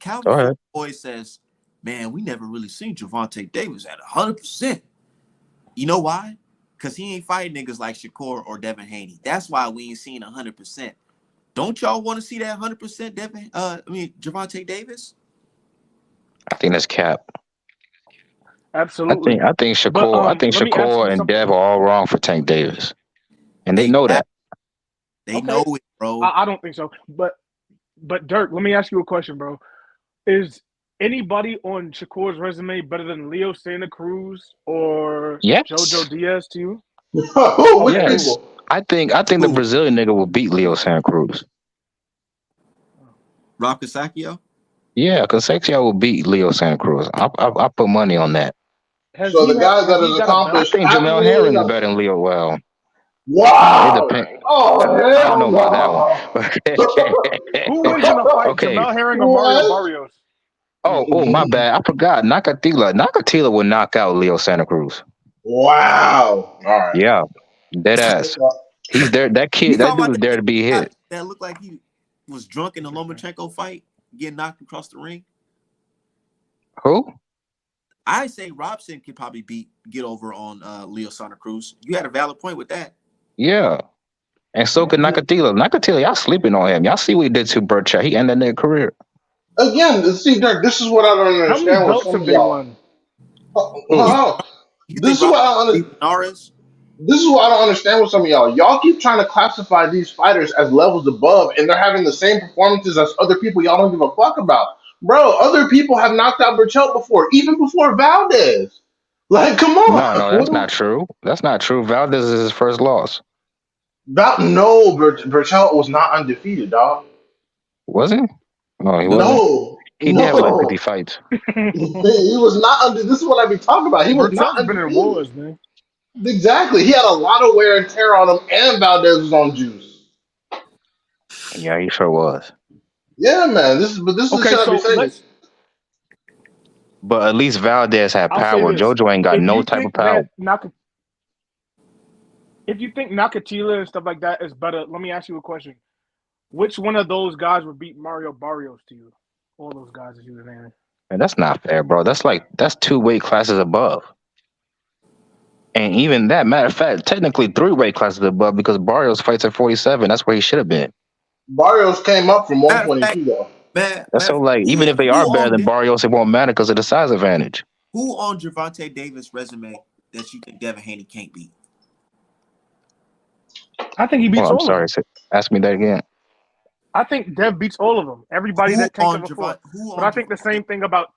Calvin ahead. Boy says, man, we never really seen Gervonta Davis at 100%. You know why? Because he ain't fighting niggas like Shakur or Devin Haney. That's why we ain't seen 100%. Don't y'all want to see that 100% Gervonta Davis? I think that's cap. Absolutely. I think But let me ask you Shakur and something. Dev are all wrong for Tank Davis, and they They know that. they Okay. know it, bro. I don't think so. But Dirk, let me ask you a question, bro. Is anybody on Shakur's resume better than Leo Santa Cruz or Yes, JoJo Diaz to you? Which Okay. yes. people? I think the Who? Brazilian nigga will beat Leo Santa Cruz. Rob Casacchio? Yeah, because Sexia will beat Leo Santa Cruz. I put money on that. So the guy that has got a I belt? accomplished think Jamel absolutely Herring is nothing. better than Leo. Well, it Wow. depends. Oh I don't know hell about that one. Who wins in a fight, Okay. Jamel Herring or Mario What? Barrios? Oh, my bad. I forgot. Nakatila would knock out Leo Santa Cruz. Wow. All right. Yeah, dead ass. He's there. You That talking dude about is there to be hit. that looked like he was drunk in the Lomachenko fight, getting knocked across the ring? Who? I say Robson could probably get over on Leo Santa Cruz. You had a valid point with that. Yeah. And so could Nakatila. Nakatila, y'all sleeping on him. Y'all see what he did to Burchett. He ended their career. Again, see, Dirk, this is what I don't How many understand with belts some have of they y'all. won? Who? You This think is what I Robson under, beat Linares? this is what I don't understand with some of y'all. Y'all keep trying to classify these fighters as levels above, and they're having the same performances as other people y'all don't give a fuck about. Bro, other people have knocked out Burchell before, even before Valdez. Like, come No, on. that's not true. That's not true. Valdez is his first loss. No, Burchell was not undefeated, dog. Was he? No, he wasn't. No, He did have like 50 no. fights. He was not under. This is what I be talking about. He was not Bertel's been in undefeated. wars, man. Exactly. He had a lot of wear and tear on him, and Valdez was on juice. Yeah, he sure was. Yeah, man. This is the Okay, shit I be so saying. But at least Valdez had I'll say power. this: JoJo ain't got if no you type of think power. that if you think Nakatila and stuff like that is better, let me ask you a question: which one of those guys would beat Mario Barrios to you? All those guys that you were naming. And that's not fair, bro. That's 2 weight classes above. And even that, matter of fact, technically 3 weight classes above because Barrios fights at 47. That's where he should have been. Barrios came up from Matter of fact, 122 though. That's so like even if they who are better on than Barrios, it won't matter because of the size advantage. who on Gervonta Davis' resume that you think Devin Haney can't beat? I think he Oh, beats I'm all of sorry. them. Ask me that again. I think Dev beats all of them. Everybody Who that Tank on ever fought. Who But on I think the same thing about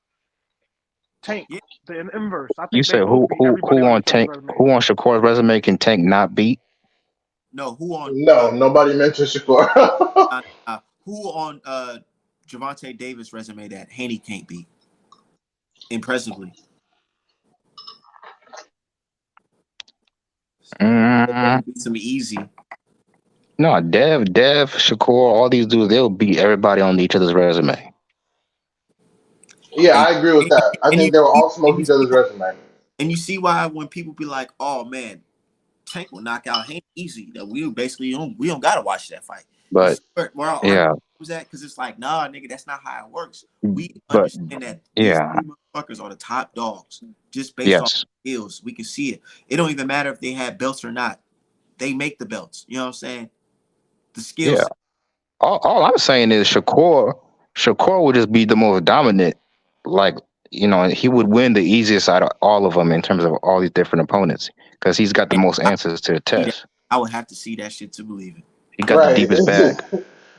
Tank. Yeah. The inverse. I You think they said both beat everybody who on on each other's Tank resume. who on Shakur's resume can Tank not beat? No, who on No, nobody mentioned Shakur. who on Gervonta Davis' resume that Haney can't beat impressively? Mm, Beat some easy. no, Dev, Shakur, all these dudes, they'll beat everybody on each other's resume. Yeah, And, I agree with that. I and you think they will see, all smoke each other's resume. and you see why when people be like, "Oh man, Tank will knock out Haney easy," that we don't gotta watch that fight. You But see where our yeah, argument was at? Because it's like, nah, nigga, that's not how it works. We but understand that these yeah, 3 motherfuckers are the top dogs just based off yes, skills. We can see it. It don't even matter if they have belts or not. They make the belts. You know what I'm saying? The yeah. skills. All I'm saying is Shakur Shakur would just be the most dominant. Like, he would win the easiest out of all of them in terms of all these different opponents because he's got the And most I answers to the see that. test. I would have to see that shit to believe it. He got the Right. deepest bag.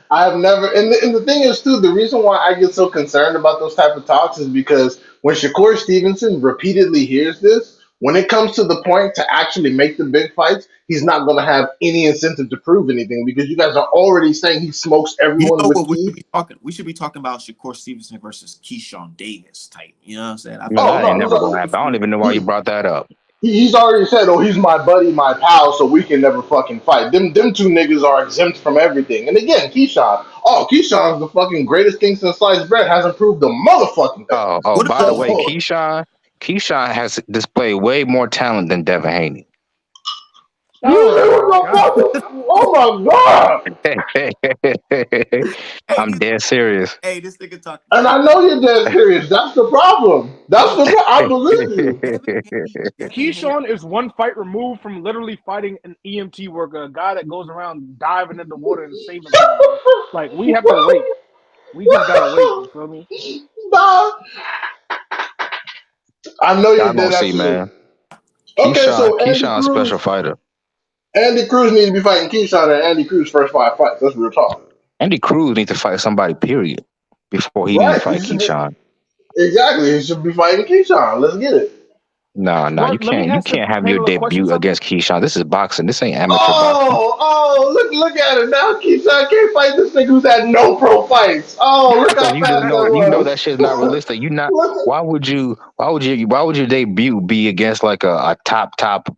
I've never, and the thing is too, the reason why I get so concerned about those type of talks is because when Shakur Stevenson repeatedly hears this, when it comes to the point to actually make the big fights, he's not going to have any incentive to prove anything because you guys are already saying he smokes You everyone know with what we should key. be talking? We should be talking about Shakur Stevenson versus Keyshawn Davis type. You know what I'm saying? I No, feel Oh that like ain't no, never gonna happen. I don't even know why you he, brought that up. he's already said, "Oh, he's my buddy, my pal, so we can never fucking fight." Them two niggas are exempt from everything. And again, Keyshawn, oh, Keyshawn's the fucking greatest thing since sliced bread. Hasn't proved a motherfucking thing. Oh, what by about the this? way, So, Keyshawn has displayed way more talent than Devin Haney. you Oh niggas my are god. fucking. Oh my god! Hey, I'm dead serious. hey, this nigga talking And trash. I know you're dead serious. That's the problem. That's Look, the I believe you. Devin Haney, Keyshawn is one fight removed from literally fighting an EMT worker, a guy that goes around diving in the water and saving people, bro. Like we have to wait. We just gotta wait. You feel me? Nah, I know Y'all you're gonna dead see, ass serious. man. Okay, so Keyshawn, a special fighter. Andy Cruz needs to be fighting Keyshawn and Andy Cruz first five fights. That's real talk. Andy Cruz needs to fight somebody, period, before he even Right. He fight should be Keyshawn. exactly. He should be fighting Keyshawn. Let's get it. No, you Let me can't. You ask the can't have your panel a question. debut Something. against Keyshawn. This is boxing. This ain't amateur boxing. Oh, look at it now. Keyshawn can't fight this nigga who's had no pro fights. Oh, look Because how fast that you know was. that shit's not realistic. You not. Look, Why would your debut be against like a top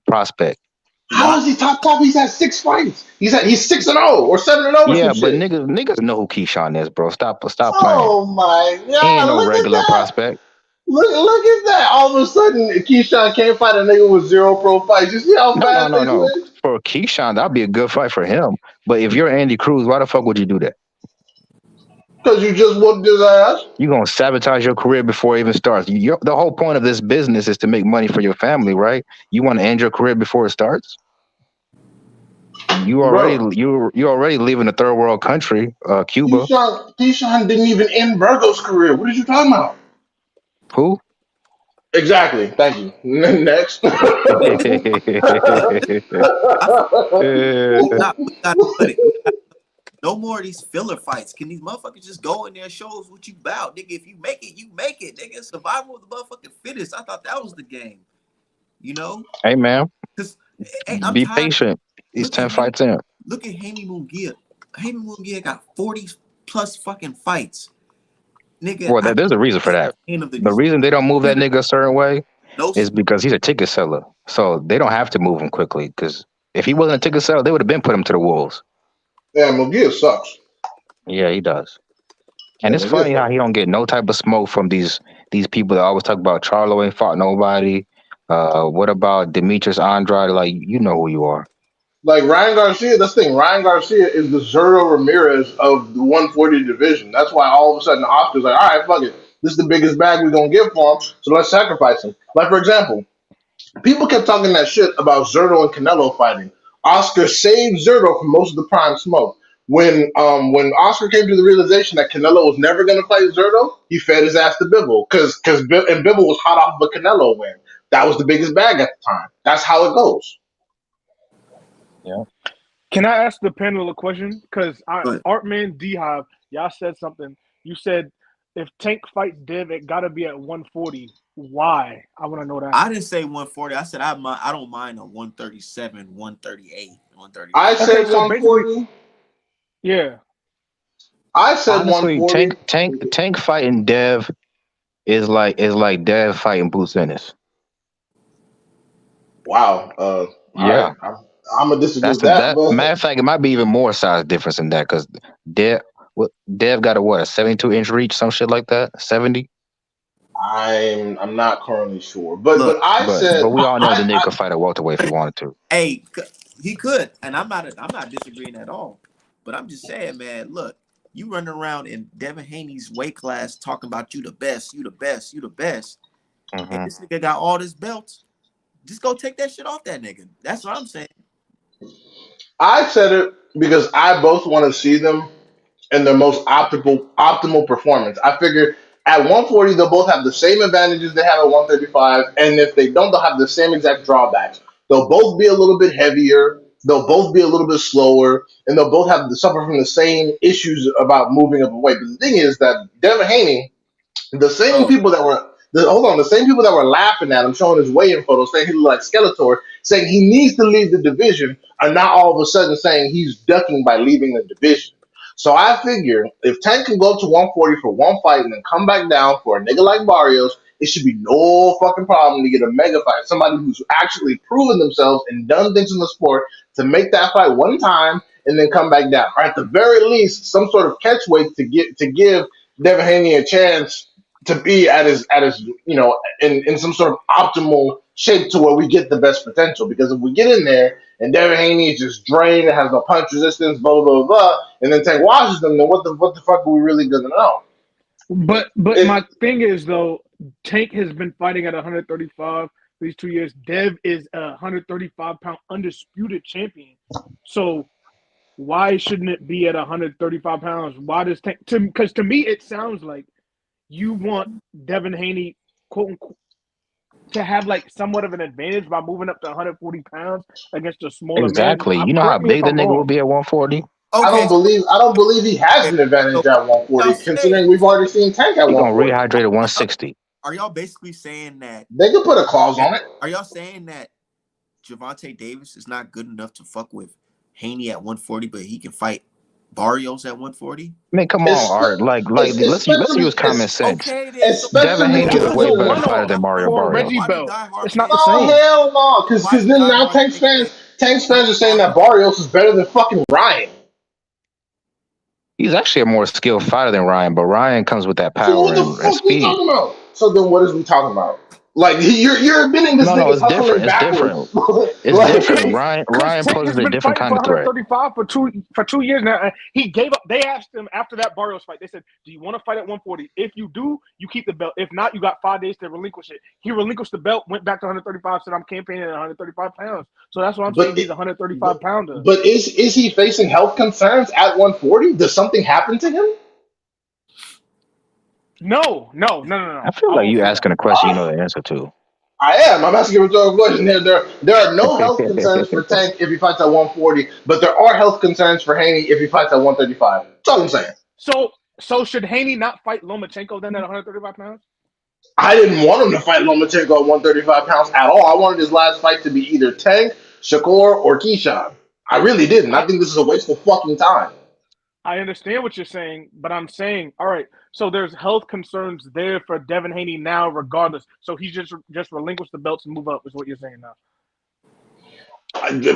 prospect? how why? is he top? He's had six fights. He's 6-0 or 7-0 or some Yeah, but shit. niggas know who Keyshawn is, bro. Stop playing. Oh my He ain't god! no Look at regular that! prospect. Look at that! All of a sudden, Keyshawn can't fight a nigga with zero pro fights. You see how No, no, fast no, they no. switch? For Keyshawn, that'd be a good fight for him. But if you're Andy Cruz, why the fuck would you do that? Because you just whooped his ass. You're gonna sabotage your career before it even starts. The whole point of this business is to make money for your family, right? You want to end your career before it starts? Bro, You already leaving a third world country, Cuba. Keyshawn didn't even end Virgo's career. What are you talking about? Who? Exactly. Thank you. Next. I feel we gotta cut it. No more of these filler fights. Can these motherfuckers just go in there and show us what you about, nigga? If you make it, you make it, nigga. Survival of the motherfucking fittest. I thought that was the game, you know? Hey man, Because hey, I'm be tired. patient. He's Look at 10 Haney. fights in. Look at Haney Mungia. Haney Mungia got 40 plus fucking fights, nigga. Well, I there's a reason for that. 10 of The these. reason they don't move that nigga a certain way No, is because he's a ticket seller. So they don't have to move him quickly. Because if he wasn't a ticket seller, they would have been put him to the wolves. Yeah, Mugia sucks. Yeah, he does. Yeah, And it's Mugia funny how sucks. he don't get no type of smoke from these people that always talk about Charlo ain't fought nobody. What about Demetrius Andrade? Like, you know who you are. Like Ryan Garcia, that's the thing. Ryan Garcia is the Zurdo Ramirez of the 140 division. That's why all of a sudden Oscar's like, all right, fuck it. This is the biggest bag we're gonna give for him, so let's sacrifice him. Like for example, people kept talking that shit about Zurdo and Canelo fighting. Oscar saved Zurdo from most of the prime smoke. When Oscar came to the realization that Canelo was never going to fight Zurdo, he fed his ass to Bivol because Bivol was hot off of a Canelo win. That was the biggest bag at the time. That's how it goes. Yeah. Can I ask the panel a question? Because but Artman D Hive, y'all said something. You said if Tank fights Div, it got to be at 140. Why? I want to know that. I didn't say 140. I said I don't mind a 137, 138, I 139. Okay, said so basically, 140. yeah. I said Honestly, 140. Tank fighting Dev is like Dev fighting Boots Ennis. Wow. All right. Yeah. I'm gonna disagree That's with that, that. but Matter of fact, it might be even more size difference in that because Dev got a 72-inch reach, some shit like that, 70. I'm not currently sure. But Look, I said But we all know the nigga could fight a welterweight if he wanted to. hey, he could, and I'm not disagreeing at all. But I'm just saying, man, look, you running around in Devin Haney's weight class talking about you the best, you the best, you the best, and Hmm. this nigga got all this belts. Just go take that shit off that nigga. That's what I'm saying. I said it because I both want to see them and their most optimal performance. I figure at 140 they'll both have the same advantages they have at 135, and if they don't, they'll have the same exact drawbacks. They'll both be a little bit heavier. They'll both be a little bit slower, and they'll both have to suffer from the same issues about moving up in weight. But the thing is that Devin Haney, the same Oh, people that were the same people that were laughing at him, showing his weigh-in photos, saying he looked like Skeletor, saying he needs to leave the division, are now all of a sudden saying he's ducking by leaving the division. So I figure if Tank can go up to 140 for one fight and then come back down for a nigga like Barrios, it should be no fucking problem to get a mega fight. Somebody who's actually proven themselves and done things in the sport to make that fight one time and then come back down. Or at the very least, some sort of catch weight to give Devin Haney a chance to be at his in some sort of optimal shape to where we get the best potential. Because if we get in there and Devin Haney is just drained and has no punch resistance, blah blah blah blah, and then Tank washes them, then what the fuck are we really gonna know? But It, my thing is though, Tank has been fighting at 135 these 2 years. Dev is a 135-pound undisputed champion. So why shouldn't it be at 135 pounds? Why does Tank? Because to me, it sounds like you want Devin Haney, quote unquote, to have like somewhat of an advantage by moving up to 140 pounds against a smaller man. Exactly. You know how Correct me if big the I'm nigga will wrong. be at 140? okay. I don't believe he has Okay. an advantage So at 140, y'all saying, considering we've already seen Tank at He gonna 140. rehydrate at 160. are y'all basically saying that? They could put a clause on it. Are y'all saying that Javante Davis is not good enough to fuck with Haney at 140, but he can fight Barrios at 140? I mean, come on, It's, Art. Like, it's let's especially use common it's sense. Okay, then. So Devin especially Haney is a because way It's a of better what. fighter than one-off Mario for a Barrios. Reggie why do Belt. diehard It's not fans? the No, same. hell no. Why Because do then now diehard fans say? Tank's Why fans do are saying all that these? Barrios is better than fucking Ryan. He's actually a more skilled fighter than Ryan, but Ryan comes with that So power what the and fuck you speed. talking about? So then what is we talking about? Like you're admitting this No, nigga's it's different. hustling It's backwards. different. It's different. Like Because Ryan Tank poses has a been different fighting for kind of threat. 135 for 2 years now. And he gave up. They asked him after that Barrios fight. They said, "Do you want to fight at 140? If you do, you keep the belt. If not, you got 5 days to relinquish it." He relinquished the belt, went back to 135, said, "I'm campaigning at 135 pounds." So that's why I'm saying but he's a 135 pounder. but is he facing health concerns at 140? Does something happen to him? No. I feel I like won't you say that. asking a question you know the answer to. I am. I'm asking a rhetorical question. There are no health concerns for Tank if he fights at 140, but there are health concerns for Haney if he fights at 135. That's all I'm saying. So should Haney not fight Lomachenko then at 135 pounds? I didn't want him to fight Lomachenko at 135 pounds at all. I wanted his last fight to be either Tank, Shakur, or Keyshawn. I really didn't. I I think this is a waste of fucking time. I understand what you're saying, but I'm saying, all right, so there's health concerns there for Devin Haney now, regardless. So he just relinquished the belts and move up, is what you're saying now.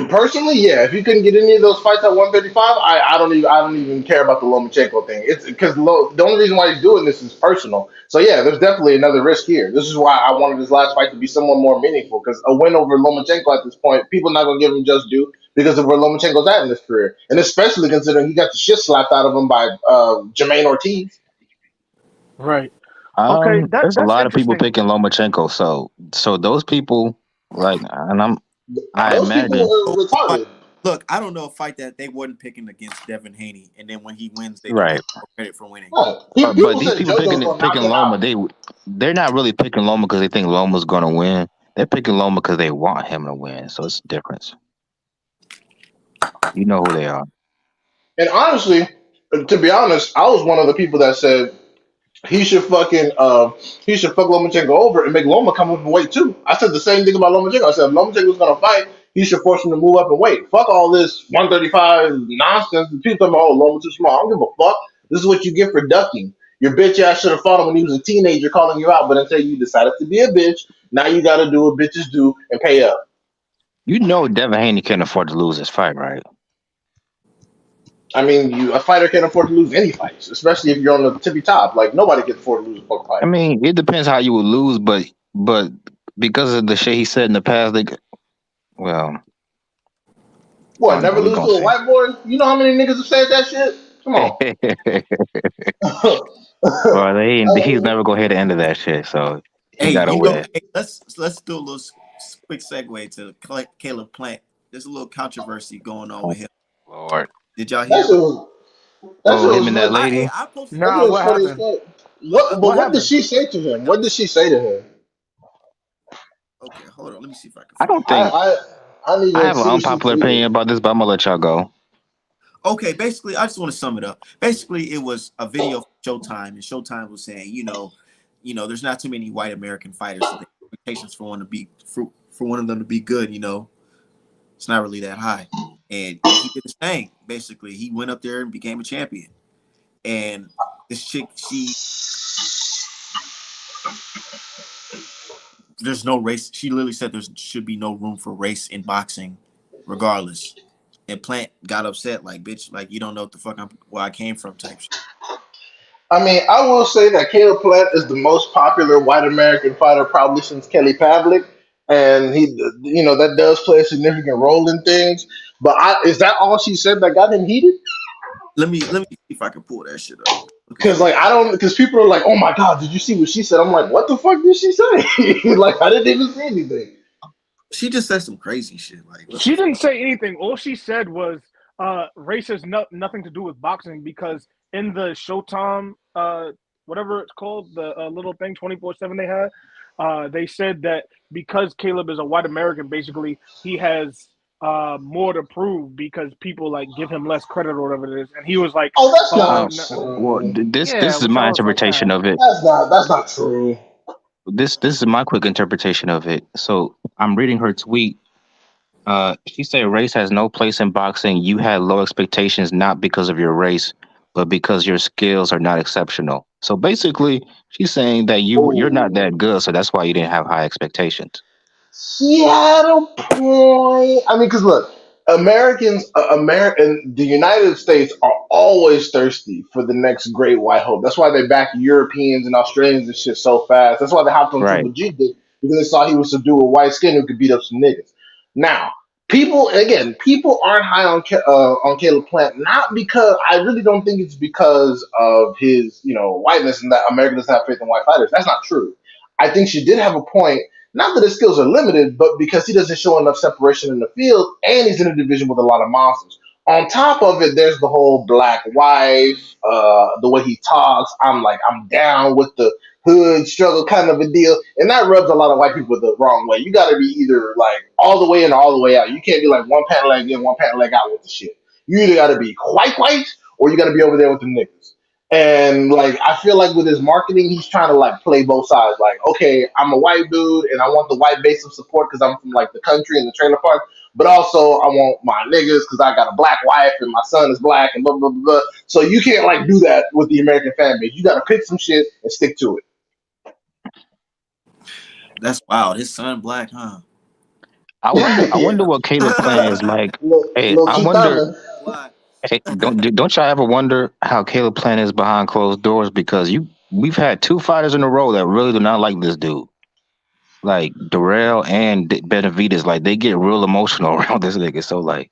Personally, yeah. If you couldn't get any of those fights at 135, I don't even care about the Lomachenko thing. It's because the only reason why he's doing this is personal. So yeah, there's definitely another risk here. This is why I wanted his last fight to be somewhat more meaningful. Because a win over Lomachenko at this point, people are not gonna give him just due because of where Lomachenko's at in his career, and especially considering he got the shit slapped out of him by Jermaine Ortiz. Right. Okay, There's a that's lot of people interesting. picking Lomachenko, so those people like, and Now I those people imagine are So, but retarded. look, I don't know a fight that they wasn't picking against Devin Haney, and then when he wins, they don't give right. him no credit for winning. No, But people these said people JoJo's picking gonna knock him Loma, out. they're not really picking Loma because they think Loma's gonna win. They're picking Loma because they want him to win. So it's a difference. You know who they are. And honestly, to be honest, I was one of the people that said he should he should fuck Lomachenko over and make Loma come up and weight too. I said the same thing about Lomachenko. I said if Lomachenko was gonna fight, he should force him to move up and weight. Fuck all this 135 nonsense. People talking about oh Loma too small. I don't give a fuck. This is what you get for ducking. Your bitch ass should have fought him when he was a teenager, calling you out. But until you decided to be a bitch, now you got to do what bitches do and pay up. You know Devin Haney can't afford to lose this fight, right? I mean, a fighter can't afford to lose any fights, especially if you're on the tippy top. Like nobody can afford to lose a fucking I fight. mean, it depends how you would lose, but because of the shit he said in the past, well, I What? don't know. Never We lose to gonna a see. white boy? You know how many niggas have said that shit? Come on. Well, he's Uh, never gonna hear the end of that shit, so he Hey, gotta you know, win. hey, let's do a little quick segue to Caleb Plant. There's a little controversy going on Oh, with him. Lord. Did y'all that hear shit about? was That shit Oh, him was and that funny. lady. I posted That the shit Nah, video. was what funny as happened? fuck. I But What what did happened? she say to him? What did she say to him? Okay, hold on. Let me see if I can I find don't it. think I need I to have an see what she unpopular opinion tweeted. about this, but I'm gonna let y'all go. Okay, basically, I just want to sum it up. Basically, it was a video from Showtime, and Showtime was saying, there's not too many white American fighters, so the expectations for one of them to be good, it's not really that high. And he did his thing. Basically, he went up there and became a champion. And this chick, there's no race. She literally said there should be no room for race in boxing, regardless. And Plant got upset, like, bitch, like you don't know what the fuck where I came from, type shit. I mean, I will say that Caleb Plant is the most popular white American fighter probably since Kelly Pavlik, and that does play a significant role in things. But is that all she said that got him heated? Let me see if I can pull that shit up. Looking Because for like I don't, because people are like, oh my god, did you see what she said? I'm like, what the fuck did she say? Like I didn't even see anything. she just said some crazy shit. Like what the She fuck? didn't say anything. All she said was race has nothing to do with boxing because in the Showtime whatever it's called, the little thing 24/7 they had, they said that because Caleb is a white American, basically he has more to prove because people like give him less credit or whatever it is, and he was like, Oh, that's "Oh not Um, no, well, true. this yeah," is which I my was like, interpretation of it. That's not true. This is my quick interpretation of it. So I'm reading her tweet. She said race has no place in boxing. You had low expectations not because of your race, but because your skills are not exceptional. So basically, she's saying that you're not Oh. that good, so that's why you didn't have high expectations. She had a point. I mean, because look, the United States are always thirsty for the next great white hope. That's why they back Europeans and Australians and shit so fast. That's why they hopped on Right. Triple G dick because they saw he was subdue a white skin who could beat up some niggas. Now, people aren't high on Caleb Plant, not because I really don't think it's because of his whiteness and that America doesn't have faith in white fighters. That's not true. I think she did have a point, not that his skills are limited, but because he doesn't show enough separation in the field, and he's in a division with a lot of monsters. On top of it, there's the whole black wife, the way he talks. I'm down with the hood struggle kind of a deal, and that rubs a lot of white people the wrong way. You got to be either like all the way in or all the way out. You can't be like one pant leg in, one pant leg out with the shit. You either got to be white, or you got to be over there with the niggas. And like I feel like with his marketing, he's trying to like play both sides. Like, okay, I'm a white dude and I want the white base of support because I'm from like the country and the trailer park. But also I want my niggas because I got a black wife and my son is black and blah blah blah blah. So you can't like do that with the American fan base. You gotta pick some shit and stick to it. That's wild. His son black, huh? I wonder. I Yeah. wonder what Caleb Plant is like. Hey, Little I wonder. Chicana. Why? Hey, don't y'all ever wonder how Caleb Plant is behind closed doors? Because we've had two fighters in a row that really do not like this dude, like Darrell and Benavidez. Like they get real emotional around this nigga. So like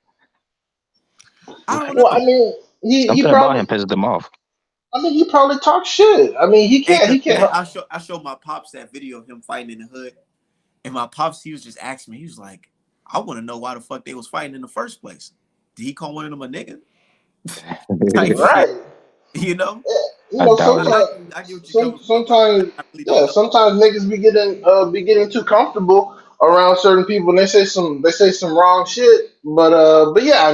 I don't Well, I know. mean, he something about probably him pisses them off. I mean he probably talks shit. I mean Hey, cause he can't man, I showed my pops that video of him fighting in the hood, and my pops he was just asking me. He was like, "I want to know why the fuck they was fighting in the first place. Did he call one of them a nigga?" Type shit, right. you know. Yeah, I doubt it. sometimes, I get what you're coming from, but sometimes, I really don't yeah, know. sometimes niggas be getting too comfortable around certain people, and they say some wrong shit. But yeah,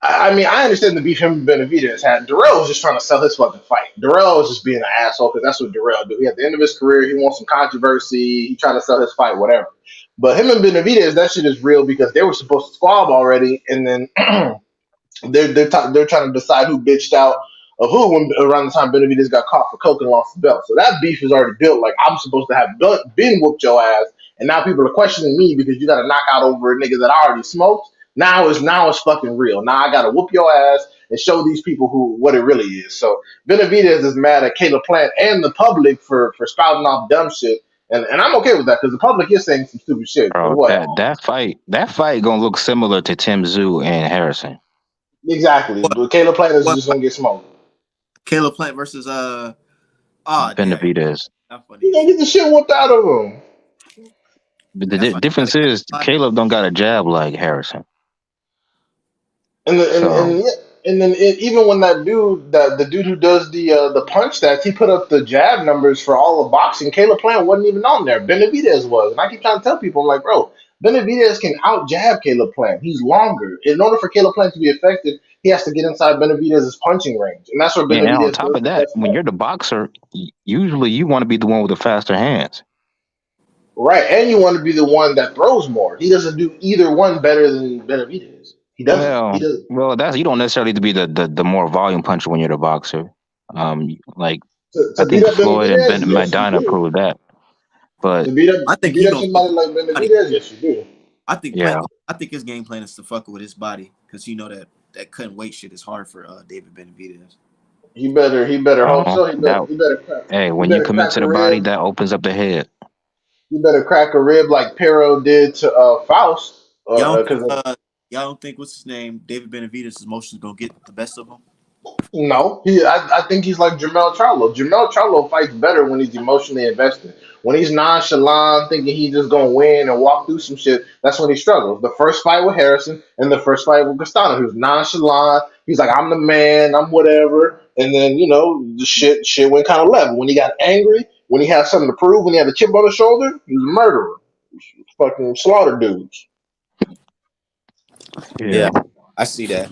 I understand the beef him and Benavidez had. Darrell was just trying to sell his fucking fight. Darrell was just being an asshole because that's what Darrell do. He at the end of his career, he wants some controversy. He trying to sell his fight, whatever. But him and Benavidez, that shit is real because they were supposed to squab already, and then they're trying to decide who bitched out of who when around the time Benavidez got caught for coke and lost the belt. So that beef is already built. Like I'm supposed to have been whooped your ass, and now people are questioning me because you got to knock out over a nigga that I already smoked. Now it's fucking real. Now I got to whoop your ass and show these people who what it really is. So Benavidez is mad at Caleb Plant and the public for spouting off dumb shit. And I'm okay with that because the public is saying some stupid shit. Because Bro, what? that fight gonna look similar to Tim Zoo and Harrison. Exactly. What? But Caleb Plant is What? just going to get smoked. Caleb Plant versus Oh damn, Benavidez. not funny He's as going to get the shit whooped out of him. But the that's funny. difference is Like, Caleb don't got a jab like Harrison. And the, So and And then even when that dude, the dude who does the punch stats, he put up the jab numbers for all of boxing. Caleb Plant wasn't even on there. Benavidez was, and I keep trying to tell people, I'm like, bro, Benavidez can out jab Caleb Plant. He's longer. In order for Caleb Plant to be effective, he has to get inside Benavidez's punching range, and that's where Yeah, and on Benavidez top does of the that, best when work. you're the boxer, usually you want to be the one with the faster hands. Right, and you want to be the one that throws more. He doesn't do either one better than Benavidez. He doesn't. He Well, doesn't. that's you don't necessarily to be the more volume puncher when you're the boxer. Like I To beat think up Floyd and Benavidez, Ben yes, you Medina do. proved that. But I To think beat he up gonna fuck somebody with like his body. Benavidez, yes, you do. yeah, I think his game plan is to fuck with his body because you know that cutting weight shit is hard for David Benavidez. He better hope uh, so. that hey, He when you better commit crack to a the body, rib. that opens up the head. He better crack a rib like Pero did to Faust. Y'all don't think Because y'all don't think what's his name David Benavidez' emotions gonna get the best of him? no, I think he's like Jermell Charlo. Jermell Charlo fights better when he's emotionally invested. When he's nonchalant, thinking he's just gonna win and walk through some shit, that's when he struggles. The first fight with Harrison and the first fight with Castano, he was nonchalant. He's like, I'm the man, I'm whatever. And then, the shit went kind of level. When he got angry, when he had something to prove, when he had a chip on his shoulder, he was a murderer. Fucking slaughter dudes. Yeah, Yeah, I see that.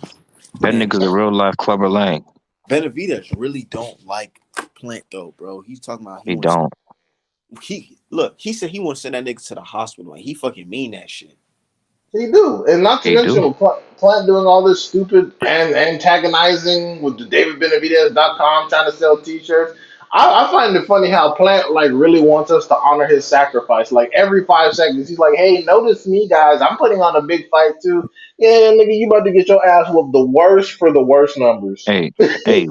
that And nigga's a real life Clubber Lang. Benavidez really don't like Plant though, bro. He's talking about he He wants don't. he look. He said he want to send that nigga to the hospital. Like he fucking mean that shit. He do, and not to He do. mention Plant doing all this stupid and antagonizing with the DavidBenavidez.com trying to sell T-shirts. I find it funny how Plant like really wants us to honor his sacrifice. Like every 5 seconds, he's like, "Hey, notice me, guys. I'm putting on a big fight too. Yeah, nigga, you about to get your ass whooped the worst for the worst numbers." Hey, hey,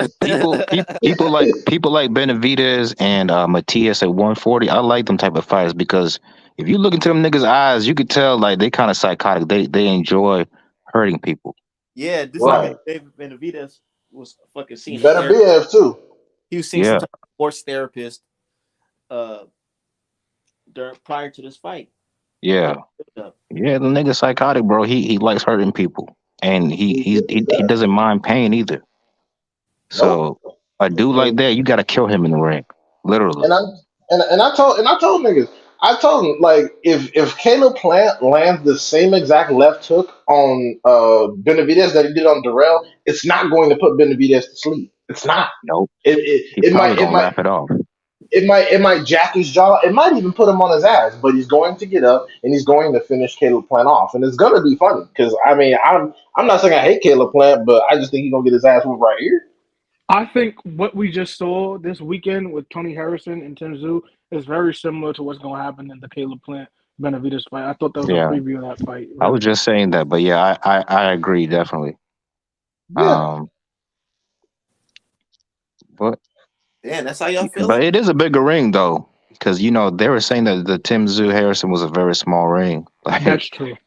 people like Benavidez and Matias at 140. I like them type of fights because if you look into them niggas' eyes, you could tell like they kind of psychotic. They enjoy hurting people. Yeah, this nigga Right. Like David Benavidez was fucking seeing a Better therapist. BF too. He was seeing some yeah, type of sports therapist uh during prior to this fight. yeah, yeah. The nigga psychotic, bro. He likes hurting people, and he He he really he, he does. doesn't mind pain either. Nope. So a dude like that, you got to kill him in the ring, literally. And I and I told niggas, I told them like if Caleb Plant lands the same exact left hook on Benavidez that he did on Darrell, it's not going to put Benavidez to sleep. It's not. Nope. It it, He it probably might it gonna might laugh it off. it might jack his jaw. It might even put him on his ass. But he's going to get up and he's going to finish Caleb Plant off, and it's gonna be funny because I mean I'm not saying I hate Caleb Plant, but I just think he's gonna get his ass whooped right here. I think what we just saw this weekend with Tony Harrison and Tim Tszyu is very similar to what's going to happen in the Caleb Plant Benavidez fight. I thought that was a Yeah, preview of that fight, I was really. just saying that, but yeah, I agree definitely. Yeah. Um, but Damn, that's how y'all but feeling? it is a bigger ring though, because they were saying that the Tim Zoo Harrison was a very small ring, like That's true.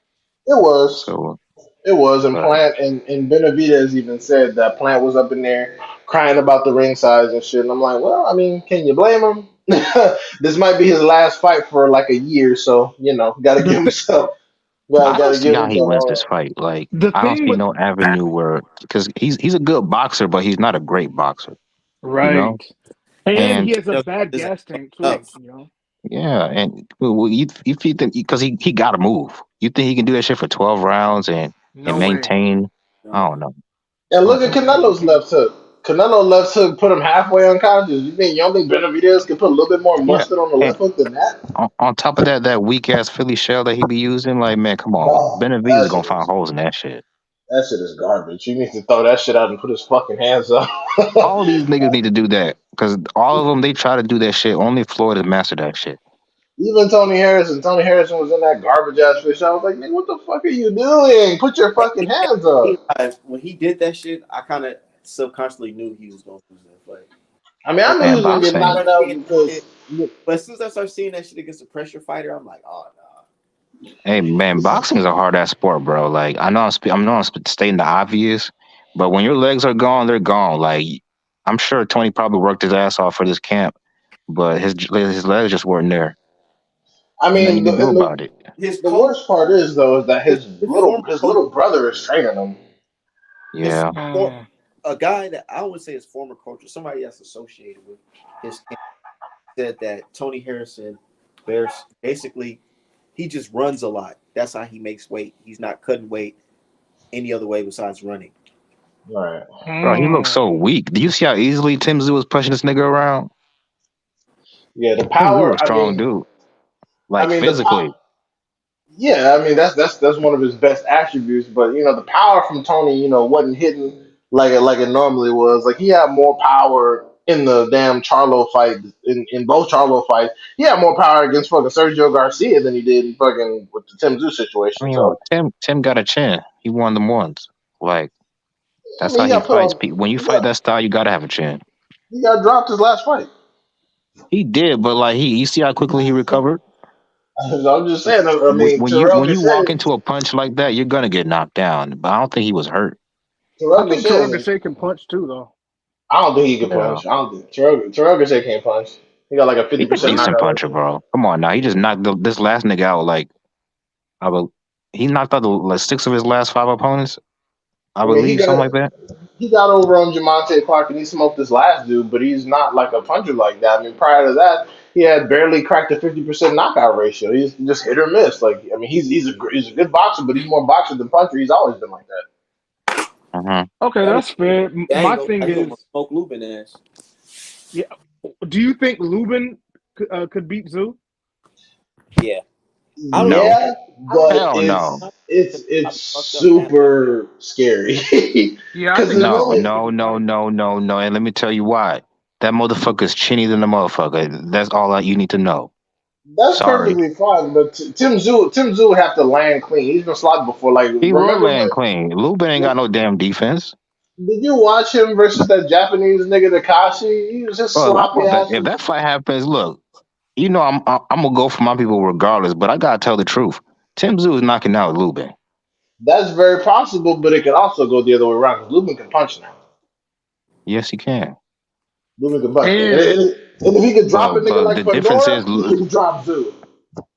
It was. so. It was, and But Plant and Benavidez even said that Plant was up in there crying about the ring size and shit. And I'm like, well, I mean, can you blame him? This might be his last fight for like a year, so got to give The himself, I got don't to see give how he himself. wins this fight. Like the I don't thing see with no avenue where because he's a good boxer, but he's not a great boxer, you know. right, and he And has a You know, bad this ain't gas tank up. too. yeah, and well, you think because he got to move. You think he can do that shit for 12 rounds and No way. maintain? I No. don't know. And I look don't at know. No, he Canelo's can't. left hook. Canelo left hook put him halfway unconscious. You don't think Benavidez can put a little bit more Yeah, mustard on the and left hook than that? on top of that weak ass Philly shell that he be using, like man, come on, No, Benavidez is that gonna shit find is holes in that shit. that shit is garbage. He needs to throw that shit out and put his fucking hands up. All these niggas need to do that because all of them they try to do that shit. Only Floyd has mastered that shit. Even Tony Harrison. Tony Harrison was in that garbage ass fish. I was like, nigga, what the fuck are you doing? Put your fucking hands up. When he did that shit, I kind of subconsciously knew he was going to lose that fight. I mean, I knew he Man, was gonna get boxing. knocked out because But as soon as I started seeing that shit against a pressure fighter, I'm like, oh Hey man, boxing is a hard ass sport, bro. Like I know stating the obvious, but when your legs are gone, they're gone. Like I'm sure Tony probably worked his ass off for this camp, but his legs just weren't there. I And nothing mean, you can do about it. his the coach, worst part is though is that his, his his little former his coach, little brother is training him. His Yeah. a guy that I would say is former coach or somebody that's associated with his camp said that Tony Harrison bears basically he just runs a lot. That's how he makes weight. He's not cutting weight any other way besides running. Right. Bro, he looks so Mm. weak. Do you see how easily Tim Zoo was pushing this nigga around? Yeah, the Tim Zoo a power. strong dude. I Like mean, the power. physically. Yeah, I mean that's one of his best attributes. But the power from Tony, wasn't hitting like it normally was. Like he had more power in the damn Charlo fight in both Charlo fights. He had more power against fucking Sergio Garcia than he did in fucking with the Tim Zoo situation. So Tim got a chin. He won them once. Like I that's mean, how he fights people. When you he fight got that style, you gotta have a chin. he got dropped his last fight. He did, but like you see how quickly he recovered. I'm just saying. I mean, Terrell When you walk Gausha, into a punch like that, you're gonna get knocked down. But I don't think he was hurt. I Terrell think Terrell Gausha, Gausha can punch too, though. I don't think he can Yeah, punch. I don't think Terrell Gausha can't punch. He got like a he's a 50% decent knockout puncher, rate. bro. Come on now, he just knocked this last nigga out. Like I will, he knocked out like 6 of his last 5 opponents. I I mean, he believe something got like that. he got over on Jamonte Clark and he smoked this last dude, but he's not like a puncher like that. I mean, prior to that, he had barely cracked a 50% knockout ratio. He's just hit or miss. Like, I mean, he's a good boxer, but he's more boxer than puncher. He's always been like that. Hmm. Okay, That that's fair. ain't My gonna thing he almost is, smoke Lubin ass. yeah. Do you think Lubin could beat Zoo? Yeah. I don't No, Yeah, I don't but think hell no, it's fucked up now. super scary Yeah, I because think there's that's no, probably only gonna be no, the no, fight. no, no, no. And let me tell you why. That motherfucker's chinny than the motherfucker. That's all that you need to know. that's Sorry. perfectly fine. But Tim Zoo would have to land clean. He's been sloppy before. Like He will remember land clean. Lubin ain't got no damn defense. did you watch him versus that Japanese nigga Takashi? He was just Bro, sloppy if asses. that fight happens, look, I'm gonna go for my people regardless, but I gotta tell the truth. Tim Zoo is knocking out Lubin. That's very possible, but it could also go the other way around because Lubin can punch now. Yes, he can. Lubin can punch. And And if he could drop a nigga But like the difference is, Pandora, he could drop Zoo.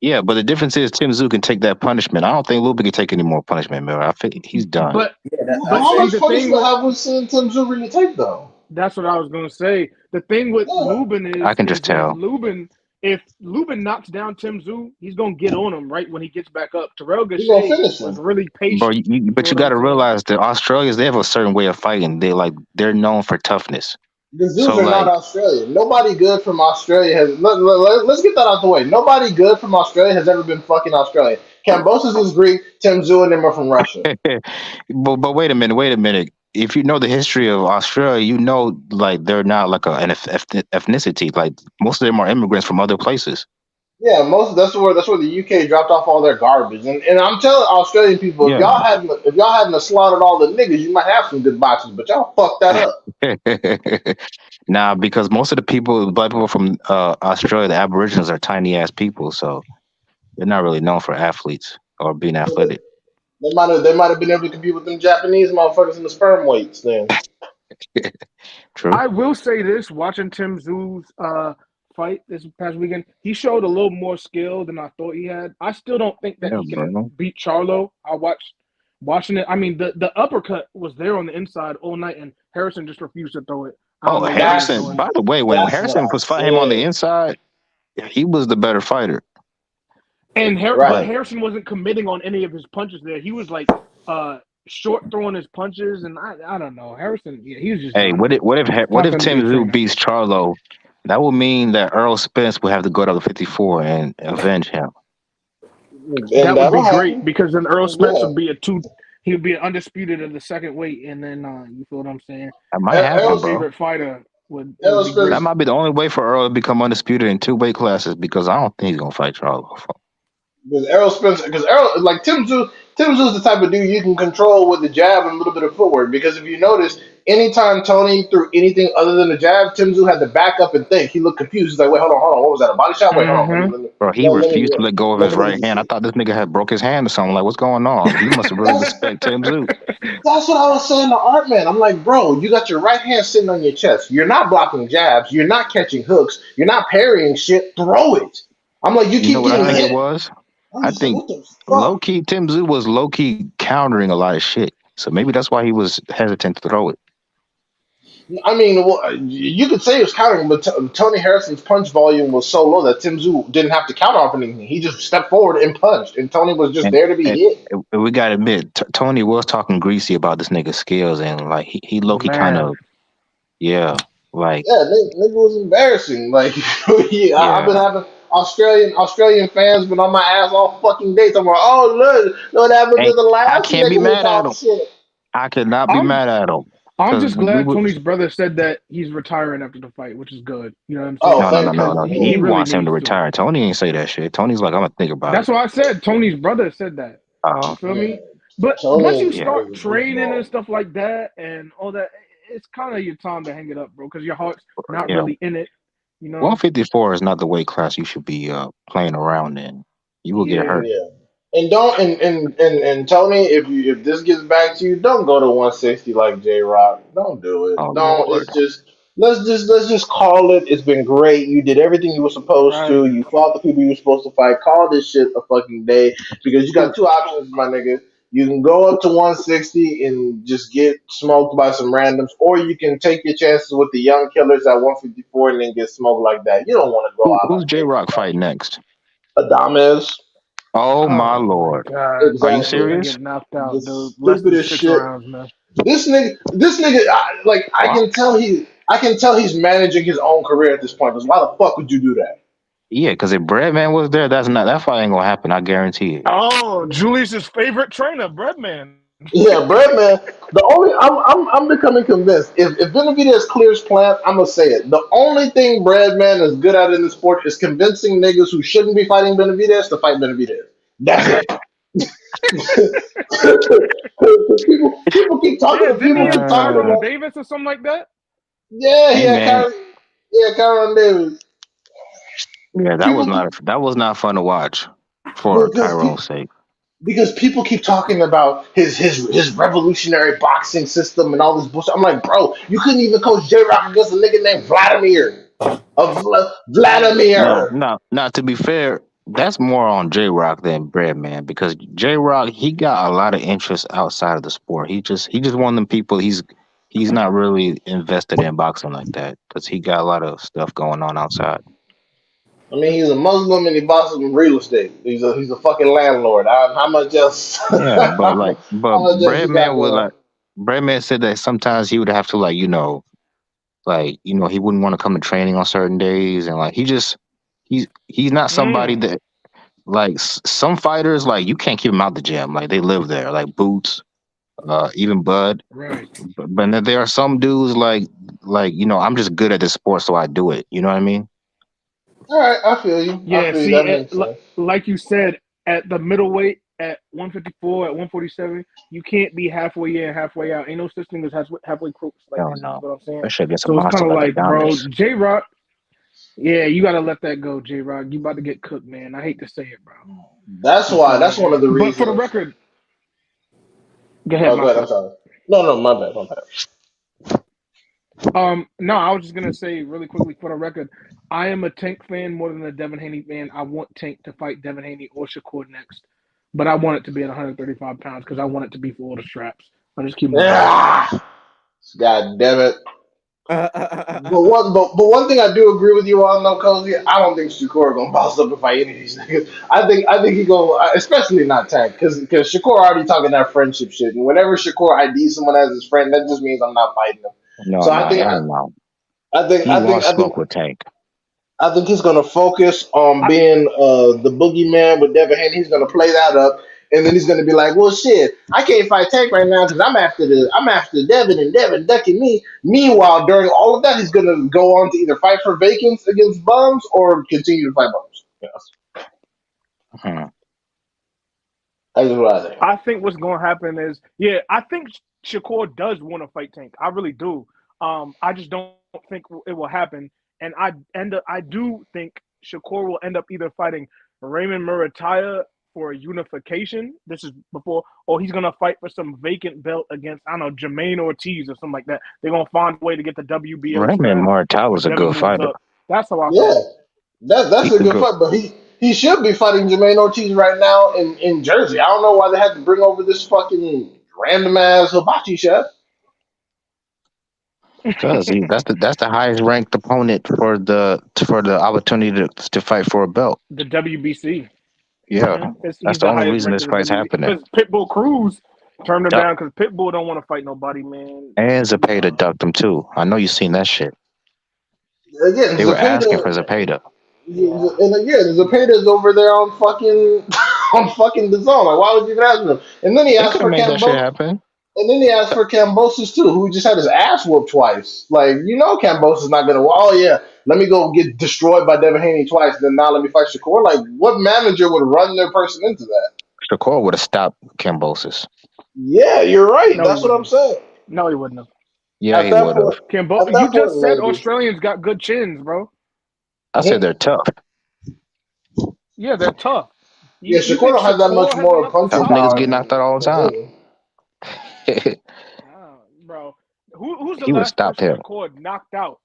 yeah, but the difference is Tim Zoo can take that punishment. I don't think Lubin can take any more punishment, man. I think he's done. but Yeah, that, I but How say see much the thing punishment with have we seen Tim Zoo really take though? that's what I was gonna say. The thing with Yeah, Lubin I can is just that tell. Lubin, if Lubin knocks down Tim Zoo, he's gonna get on him right when he gets back up. Terrell he gonna Gausha finish was him. really Bro, patient. You feel but you what got I'm to saying? realize that Australians they have a certain way of fighting. They're known for toughness. The Zoos So are not like, Australian. Nobody good from Australia has. Let's get that out the way. Nobody good from Australia has ever been fucking Australian. Cambosis is Greek. Tim Zoo and them are from Russia. but wait a minute. If you know the history of Australia, you know like they're not like ethnicity. Like most of them are immigrants from other places. Yeah, most that's where the UK dropped off all their garbage. And I'm telling Australian people, if Yeah. y'all hadn't slaughtered all the niggas, you might have some good boxers, but y'all fucked that up. Nah, because most of the people, black people from Australia, the Aborigines are tiny ass people, so they're not really known for athletes or being So they, athletic. they might have been able to compete with them Japanese motherfuckers in the sperm weights then. True. I will say this: watching Tim Zoo's fight this past weekend, he showed a little more skill than I thought he had. I still don't think that Yeah, he can bro. beat Charlo. Watching it. I mean, the uppercut was there on the inside all night, and Harrison just refused to throw it. I don't Oh, know what he was That's Harrison. doing. By the way, when that's what Harrison I was fighting him on the said. inside, he was the better fighter. And but Right. Like, Harrison wasn't committing on any of his punches there. He was like short throwing his punches, and I don't know. Harrison, yeah, he was just hey, not what not if going to be Tim a Zoo trainer. beats Charlo? That would mean that Earl Spence would have to go to the 54 and avenge him. And That would be that'll great happen. because then Earl Spence Yeah. would be a two. He would be an undisputed of the second weight, and then you feel what I'm saying. That might Errol, happen, My bro. favorite fighter would it would Errol be great. That Spence might be the only way for Earl to become undisputed in 2 weight classes because I don't think he's gonna fight Charlo. because Errol, like Tim Zoo's the type of dude you can control with the jab and a little bit of footwork. Because if you notice, anytime Tony threw anything other than the jab, Tim Zoo had to back up and think. He looked confused. He's like, "Wait, hold on, what was that? A body shot? Wait, hold on, Hmm. let Bro, me he let me refused to let go of let his me look at right this hand. I shit." thought this nigga had broke his hand or something. Like, what's going on? He must have really That's respect Tim Zoo. that's what I was saying to Art Man. I'm like, bro, you got your right hand sitting on your chest. You're not blocking jabs. You're not catching hooks. You're not parrying shit. Throw it. I'm like, you You know keep what I getting think it hit. was? I'm I just like, think what the low fuck? key Tim Zoo was low key countering a lot of shit. So maybe that's why he was hesitant to throw it. I mean, well, you could say it was countering, but Tony Harrison's punch volume was so low that Tim Tszyu didn't have to counter off anything. He just stepped forward and punched, and Tony was just And, there to be and, hit. and we gotta admit, Tony was talking greasy about this nigga's skills, and like he low key kind Man, of yeah, like Yeah, nigga was embarrassing. Like, I've been yeah. having Australian fans been on my ass all fucking day. I'm like, oh look what happened to Hey, the I last can't be nigga who mad at talked him. shit. I could not be I'm mad at him I'm because just glad Tony's brother said that he's retiring after the fight, which is good. You know what I'm Oh, saying? no, no, no, thank no, Because no. you. he He really wants him to needs to. retire. Tony ain't say that shit. Tony's like, I'm gonna think about it. That's why I said Tony's brother said that. You Oh, feel Yeah, me? But once Tony you yeah. start is a training and goofball. stuff like that and all that, it's kind of your time to hang it up, bro, because your heart's not Yeah. really in it. You know? 154 is not the weight class you should be playing around in. You will get Yeah. hurt. Yeah. And don't and Tony, if this gets back to you, don't go to 160 like J Rock. Don't do it. Oh Don't. Lord. It's just let's just call it. It's been great. You did everything you were supposed Right. to. You fought the people you were supposed to fight. Call this shit a fucking day because you got two options, my nigga. You can go up to 160 and just get smoked by some randoms, or you can take your chances with the young killers at 154 and then get smoked like that. You don't want to go out Who's on J faith. Rock fight next? Adames. Oh my Oh my Lord. God. Are you He's Exactly. gonna serious? get knocked The out, dude. Less than stupidest six shit. rounds, man. This nigga, I Wow. can tell I can tell he's managing his own career at this point. Because why the fuck would you do that? Yeah, because if Breadman was there, that fight ain't gonna happen. I guarantee it. Oh, Julius's favorite trainer, Breadman. Yeah, Breadman. The only I'm becoming convinced if Benavidez clears plant, I'm gonna say it. The only thing Breadman is good at in the sport is convincing niggas who shouldn't be fighting Benavidez to fight Benavidez. That's it. Yeah, didn't he People have keep talking Tyrone about. Davis or something like that? Yeah, Hey man, Kyron Davis. yeah, People keep that was not fun to watch for because Tyrone's sake. people keep talking about his revolutionary boxing system and all this bullshit. I'm like, bro, you couldn't even coach J Rock against a nigga named Vladimir Yeah. No, Vladimir. no, not to be fair, that's more on J Rock than Breadman because J Rock he got a lot of interest outside of the sport. He just one of them people. He's not really invested in boxing like that because he got a lot of stuff going on outside. I mean, he's a Muslim and he bosses some real estate. He's a fucking landlord. How much else? Yeah, but How like, but much else you got going? Breadman said that sometimes he would have to he wouldn't want to come to training on certain days and like he's not somebody Mm, that like some fighters like you can't keep them out the gym like they live there like Boots, even Bud. right. But then there are some dudes I'm just good at this sport so I do it. You know what I mean? All right, I feel you. I Yeah, feel you. see, That makes sense. like you said, at the middleweight, at 154, at 147, you can't be halfway in, halfway out. Ain't no such thing as halfway crooks like No, this. Is no. what I'm saying. Especially against a So it's kind monster of like like, bro, Adonis. J Rock. Yeah, you gotta let that go, J Rock. You about to get cooked, man. I hate to say it, bro. That's You feel why. me? That's one of the But for the reasons. record, go ahead, Oh, go my ahead. I'm fault. sorry. No, no, my bad. My bad. No, I was just gonna say really quickly for the record, I am a Tank fan more than a Devin Haney fan. I want Tank to fight Devin Haney or Shakur next, but I want it to be at 135 pounds because I want it to be for all the straps. I'm just keeping it 100. Ah, God damn it. But one thing I do agree with you on though, Cozy, I don't think Shakur gonna boss up and fight any of these niggas. I think he gonna, especially not Tank, because Shakur already talking that friendship shit, and whenever Shakur IDs someone as his friend, that just means I'm not fighting him. No, So no, hell no. I think He I think wants I think smoke with Tank. I think he's gonna focus on I, being the boogeyman with Devin Haney. He's gonna play that up, and then he's gonna be like, "Well, shit, I can't fight Tank right now because I'm after Devin, and Devin ducking me." Meanwhile, during all of that, he's gonna go on to either fight for vacants against bums or continue to fight bums. Yes, Hmm. that's what I think. I think what's gonna happen is, yeah, I think Shakur does want to fight Tank. I really do. I just don't think it will happen, and I do think Shakur will end up either fighting Raymond Murataya for a unification. This is before, or he's gonna fight for some vacant belt against I don't know Jermaine Ortiz or something like that. They're gonna find a way to get the WBO Raymond strap Martel when was a good Devin moves fighter. up. That's how I Yeah, feel. that's He's a a good good fight, but he should be fighting Jermaine Ortiz right now in Jersey. I don't know why they had to bring over this fucking random ass hibachi chef. Because that's the highest ranked opponent for the opportunity to fight for a belt. The WBC. Yeah, that's He's the the only highest reason ranked this in the fight's WBC. happening. Because Pitbull Cruz turned him Duck. down because Pitbull don't want to fight nobody, man. And Zepeda ducked him too. I know you seen that shit. Again, They were asking for Zepeda, Zepeda. Yeah. and again, Zepeda's over there on fucking on fucking the zone. Like, why would you even ask him? And then he They asked could have for made that shit Cambo. happen. And then he asked for Cambosis too, who just had his ass whooped twice. Like, Cambosis not gonna. Oh yeah, let me go get destroyed by Devin Haney twice, then now let me fight Shakur. Like, what manager would run their person into that? Shakur would have stopped Cambosis. Yeah, you're right. No, he That's what I'm wouldn't. saying. No, he wouldn't have. Yeah, At he that would point, have. at You that point, just said maybe. Australians got good chins, bro. I said they're tough. Yeah, they're tough. Yeah, You Shakur think don't have that much Shakur has more enough punching Tough power? niggas power get knocked out all the than time. Haney. Bro, who's the He would have last stopped person him. Shakur knocked out?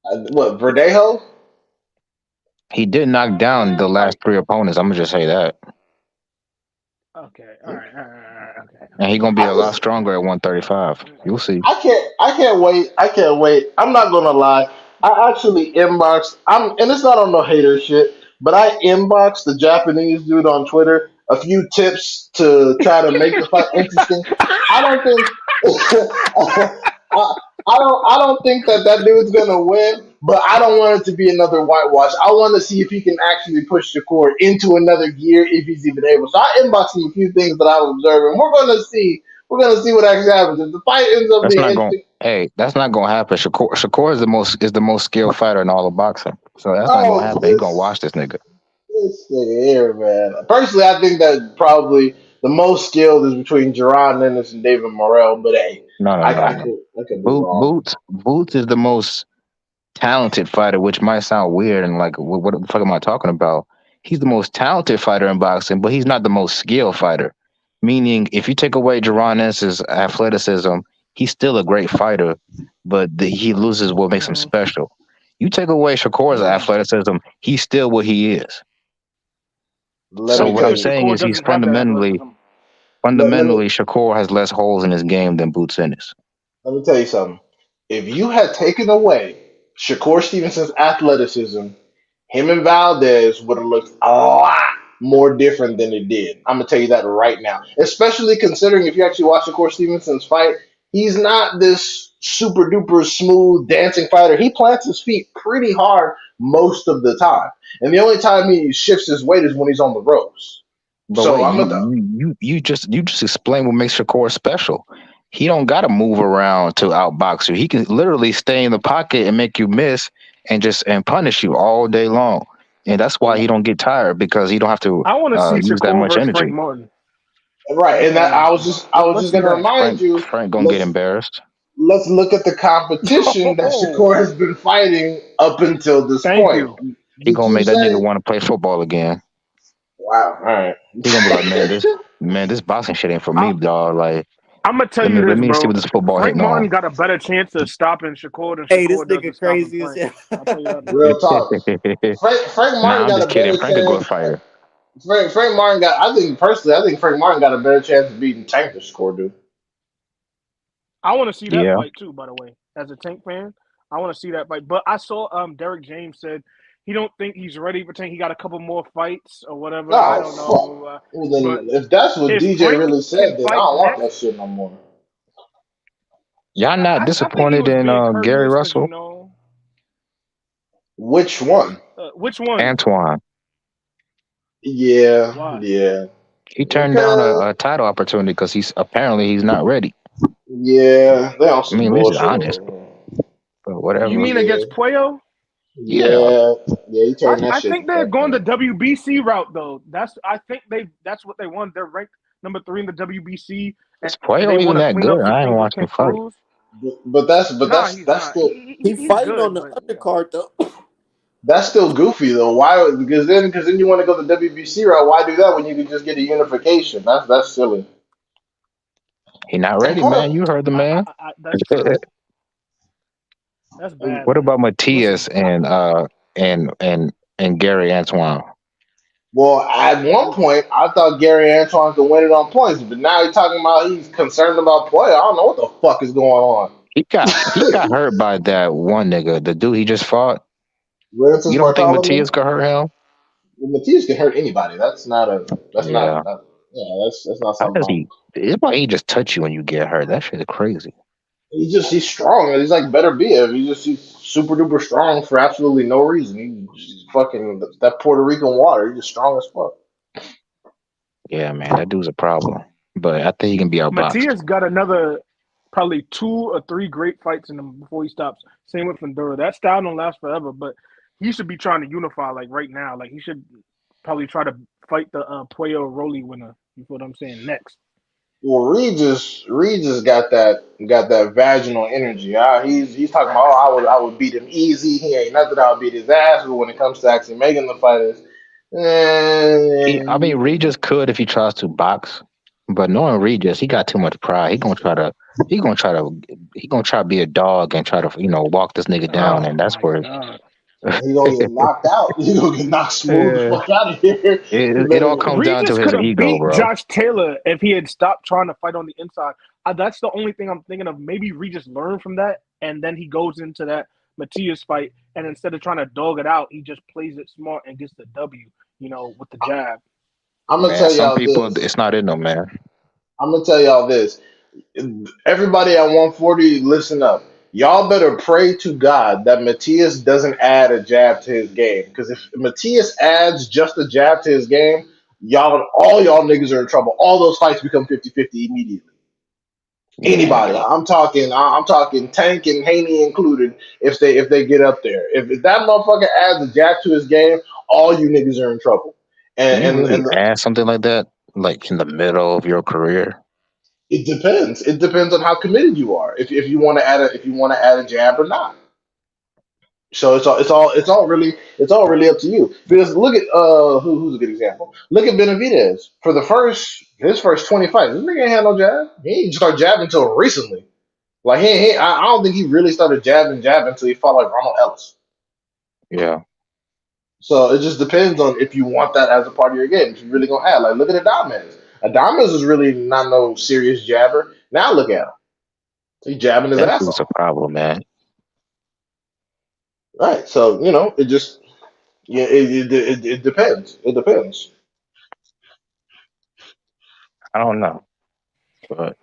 What, Verdejo? He did knock down the last three opponents. I'm gonna just say that, Okay, all right, okay. and he gonna be I a lot just stronger at 135. You'll see. I can't wait. I can't wait. I'm not gonna lie. I actually inboxed. And it's not on no hater shit, but I inboxed the Japanese dude on Twitter a few tips to try to make the fight interesting. I don't think. I don't think that dude's gonna win, but I don't want it to be another whitewash. I want to see if he can actually push Shakur into another gear if he's even able. So I inboxed him a few things that I was observing. We're gonna see what actually happens. If the fight ends up That's being not going. interesting, Hey, that's not gonna happen. Shakur is the most skilled fighter in all of boxing. So that's not gonna oh, happen. He gonna watch this nigga. this nigga here, man. Personally, I think that probably the most skilled is between Jerron Ennis and David Morrell. But hey, No, no, I, no, I no. could I could be wrong. Boots is the most talented fighter, which might sound weird and like, what the fuck am I talking about? He's the most talented fighter in boxing, but he's not the most skilled fighter. Meaning, if you take away Jaron Ennis's athleticism, he's still a great fighter, but he loses what makes him special. You take away Shakur's athleticism, he's still what he is. Let So me what tell I'm you. saying Shakur is he's doesn't have that athleticism. Let me Shakur has less holes in his game than Boots Ennis. let me tell you something. If you had taken away Shakur Stevenson's athleticism, him and Valdez would have looked a lot more different than it did. I'm gonna tell you that right now. Especially considering if you actually watch Shakur Stevenson's fight, he's not this super duper smooth dancing fighter. He plants his feet pretty hard most of the time, and the only time he shifts his weight is when he's on the ropes. But So wait, I'm gonna. you just explain what makes Shakur special. He don't gotta move around to outbox you. He can literally stay in the pocket and make you miss and punish you all day long. And that's why he don't get tired because he don't have to I want to see use that Shakur much versus Frank energy. Martin. Right, That's and what I that want I to was see. just I was Let's just see gonna that. remind you. Frank gonna get Let's embarrassed. let's look at the competition that Oh, Shakur has been fighting up until this thank point. you. He Did gonna you make that nigga say? want to play football again. Wow. All right. He gonna be like, this boxing shit ain't for me, dog. Like, I'm gonna tell you let this, me see bro. what this football Frank hitting on. Martin got a better chance of stopping Shakur than Hey, this Shakur does nigga of stopping crazy as Frank. hell. I'll tell you that much. Real talk. Frank Nah, Martin I'm got just a kidding. better Frank a good chance. fighter. Frank Martin got. I think personally, I think Frank Martin got a better chance of beating Tank than Shakur do. I want to see that Yeah. fight too. By the way, as a Tank fan, I want to see that fight. But I saw Derek James said he don't think he's ready for Tank. He got a couple more fights or whatever. I Oh don't fuck. know. Well But then, if that's what if DJ Frank really can said, then I fight don't want that next, shit no more. Y'all not I think he disappointed was in being Gary courteous because Russell? Which one? which one? Antoine. Yeah, Why? yeah. He turned down Because a title opportunity because he's not ready. yeah, they on I some mean, at least he's bullshit. honest, but You whatever. mean Yeah, against Puello? Yeah, yeah, yeah. He turned that I shit think the they're fuck going the down. WBC route though. That's what they want. They're ranked number 3 in the WBC, is and they Puello even want to that clean good? up some I ain't things with watched him Ken fight. Cruz. But Nah, that's he's that's not. still He He's fighting on good, the but undercard though. that's still goofy though. Why? Because then you want to go the WBC route. Why do that when you could just get a unification? That's silly. He not And ready, man. plus, You heard the man. that's true. That's bad, What man. about Listen, Matias and Gary Antoine? Well, at one point, I thought Gary Antoine could win it on points, but now he's talking about he's concerned about play. I don't know what the fuck is going on. He got hurt by that one nigga, the dude he just fought. Francis You don't think Bartholomew, Matias could hurt him? Matias can hurt anybody. That's not a. That's not. Yeah. That, yeah, that's not How something. does he? It's like he just touch you when you get hurt. That shit is crazy. He's strong. He's like better be. He's super duper strong for absolutely no reason. He's fucking that Puerto Rican water. He's just strong as fuck. Yeah, man, that dude's a problem. But I think he can be outboxed. Matias got another probably 2 or 3 great fights in him before he stops. Same with Fundora. That style don't last forever, but he should be trying to unify like right now. Like he should probably try to fight the Puyo Rolly winner. You feel what I'm saying? Next. Well, Regis got that vaginal energy. He's talking about, oh, I would beat him easy. He ain't nothing. I'll beat his ass. But when it comes to actually making the fighters, I mean, Regis could if he tries to box, but knowing Regis, he got too much pride. He gonna try to, he gonna try to be a dog and try to, walk this nigga down, Oh and that's my where god. he gonna get knocked out. He gonna get knocked smooth the yeah, fuck out of here. You it better. all comes down to Regis his could have ego, beat bro. Josh Taylor if he had stopped trying to fight on the inside. That's the only thing I'm thinking of. Maybe Regis learned from that, and then he goes into that Matias fight, and instead of trying to dog it out, he just plays it smart and gets the W. With the jab. I'm gonna Man, tell some y'all people, this. it's not in them, man. I'm gonna tell y'all this. Everybody at 140, listen up. Y'all better pray to God that Matias doesn't add a jab to his game. Because if Matias adds just a jab to his game, all y'all niggas are in trouble. All those fights become 50-50 immediately. Yeah, Anybody. I'm talking Tank and Haney included if they get up there. If that motherfucker adds a jab to his game, all you niggas are in trouble. can you really And add something like that, like in the middle of your career? it depends. It depends on how committed you are. If you want to add a jab or not. So it's all really up to you. Because look at who's a good example. Look at Benavidez for his first 20 fights. This nigga ain't had no jab. He ain't start jabbing until recently. Like I don't think he really started jabbing until he fought like Ronald Ellis. Yeah, So it just depends on if you want that as a part of your game. If you're really gonna add, like look at Adames. Adames is really not no serious jabber. Now look at him. He jabbing his that ass dude's a off. problem, man. Right. So it just it depends. It depends. I don't know, but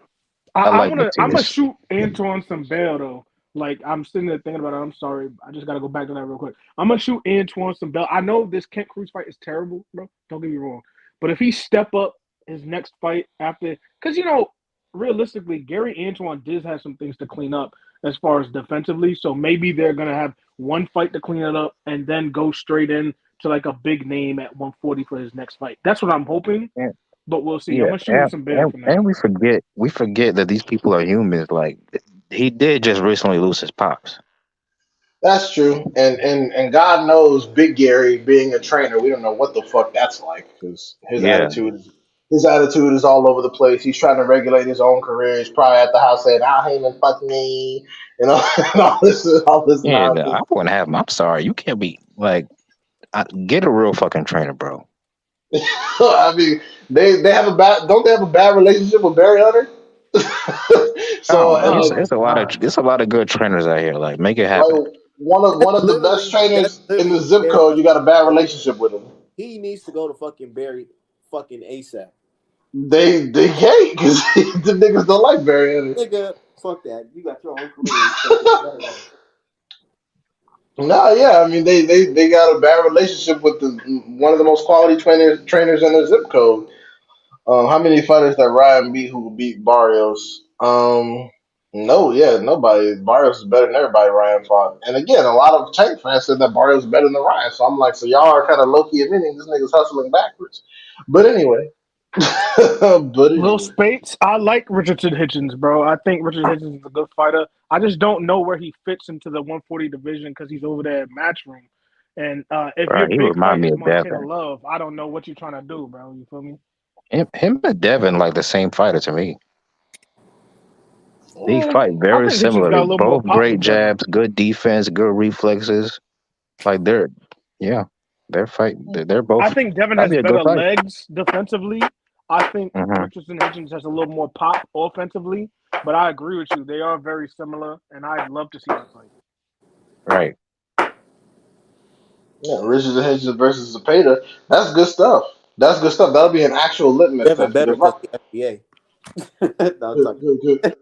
I, I I like wanna I'm gonna Matias. shoot Antoine some bail though. Like I'm sitting there thinking about it. I'm sorry. I just gotta go back to that real quick. I'm gonna shoot Antoine some bail. I know this Kent Cruz fight is terrible, bro. Don't get me wrong. But if he step up his next fight after, because realistically, Gary Antoine does have some things to clean up as far as defensively. So maybe they're gonna have one fight to clean it up and then go straight in to like a big name at 140 for his next fight. That's what I'm hoping. But we'll see. I'm Yeah, gonna shoot him some bail for now. and we forget that these people are humans. Like he did just recently lose his pops. That's true. And God knows, Big Gary being a trainer, we don't know what the fuck that's like because Yeah, his attitude is all over the place. He's trying to regulate his own career. He's probably at the house saying, "I hate him, fuck me," and all this yeah. nonsense. I wouldn't have him. I'm sorry, you can't be like get a real fucking trainer, bro. I mean, they have a bad don't they have a bad relationship with Barry Hunter? So Oh, and Oh it's my then it's a lot of god. it's a lot of good trainers out here. Like make it happen. like one of the best That's trainers in the literally zip Barry code, you Hunter. got a bad relationship with him. He needs to go to fucking Barry fucking ASAP. They can't because the niggas don't like Barry Hunter. Nigga, fuck that. You got your own career and stuff. Cut it off. No, yeah, I mean they got a bad relationship with the one of the most quality trainers in the zip code. How many fighters that Ryan beat who beat Barrios? No, yeah, nobody. Barrios is better than everybody Ryan fought. And again, a lot of Tank fans said that Barrios is better than Ryan. So I'm like, so y'all are kind of low key admitting this nigga's hustling backwards. But anyway, but Lil anyway. Spates, I like Richardson Hitchens, bro. I think Richard Hitchens is a good fighter. I just don't know where he fits into the 140 division because he's over there at Matchroom. And if your Bro, he big fight remind me is of Montana Devin. Love, I don't know what you're trying to do, bro. You feel me? Him and Devin like the same fighter to me. They Mm, fight I very think Hitchens got similarly. a little more Both pop great with Devin. jabs, good defense, good reflexes. Like they're yeah. They're fighting. They're both. I think Devin That'd has be a good better fight. legs defensively. I think Hmm. Richardson Hitchens has a little more pop offensively. But I agree with you. They are very similar, and I'd love to see that fight. Right. Yeah, Richards and Hedges versus Zepeda. That's good stuff. That's good stuff. That'll be an actual litmus Devin test better because because he FBA. No, I'm good, talking. good, good.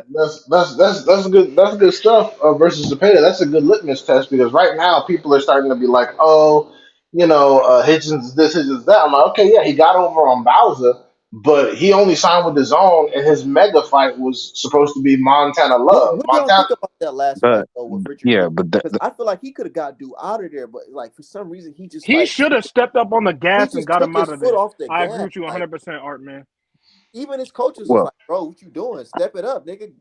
That's good. That's good stuff. Versus Zepeda, that's a good litmus test because right now people are starting to be like, oh, Hitchens is this, Hitchens is that. I'm like, okay, yeah, he got over on Bowser, but he only signed with his own, and his mega fight was supposed to be Montana Love. What y'all Montana, think about that last fight But though with Richard yeah, Mille? but Because I feel like he could have got dude out of there, but like for some reason he just He like should have stepped up on the he gas and just got took him out his of foot there. off the I agree gas. with you Like 100%, Art, man. even his coaches was well, like, "Bro, what you doing? Step it up, nigga.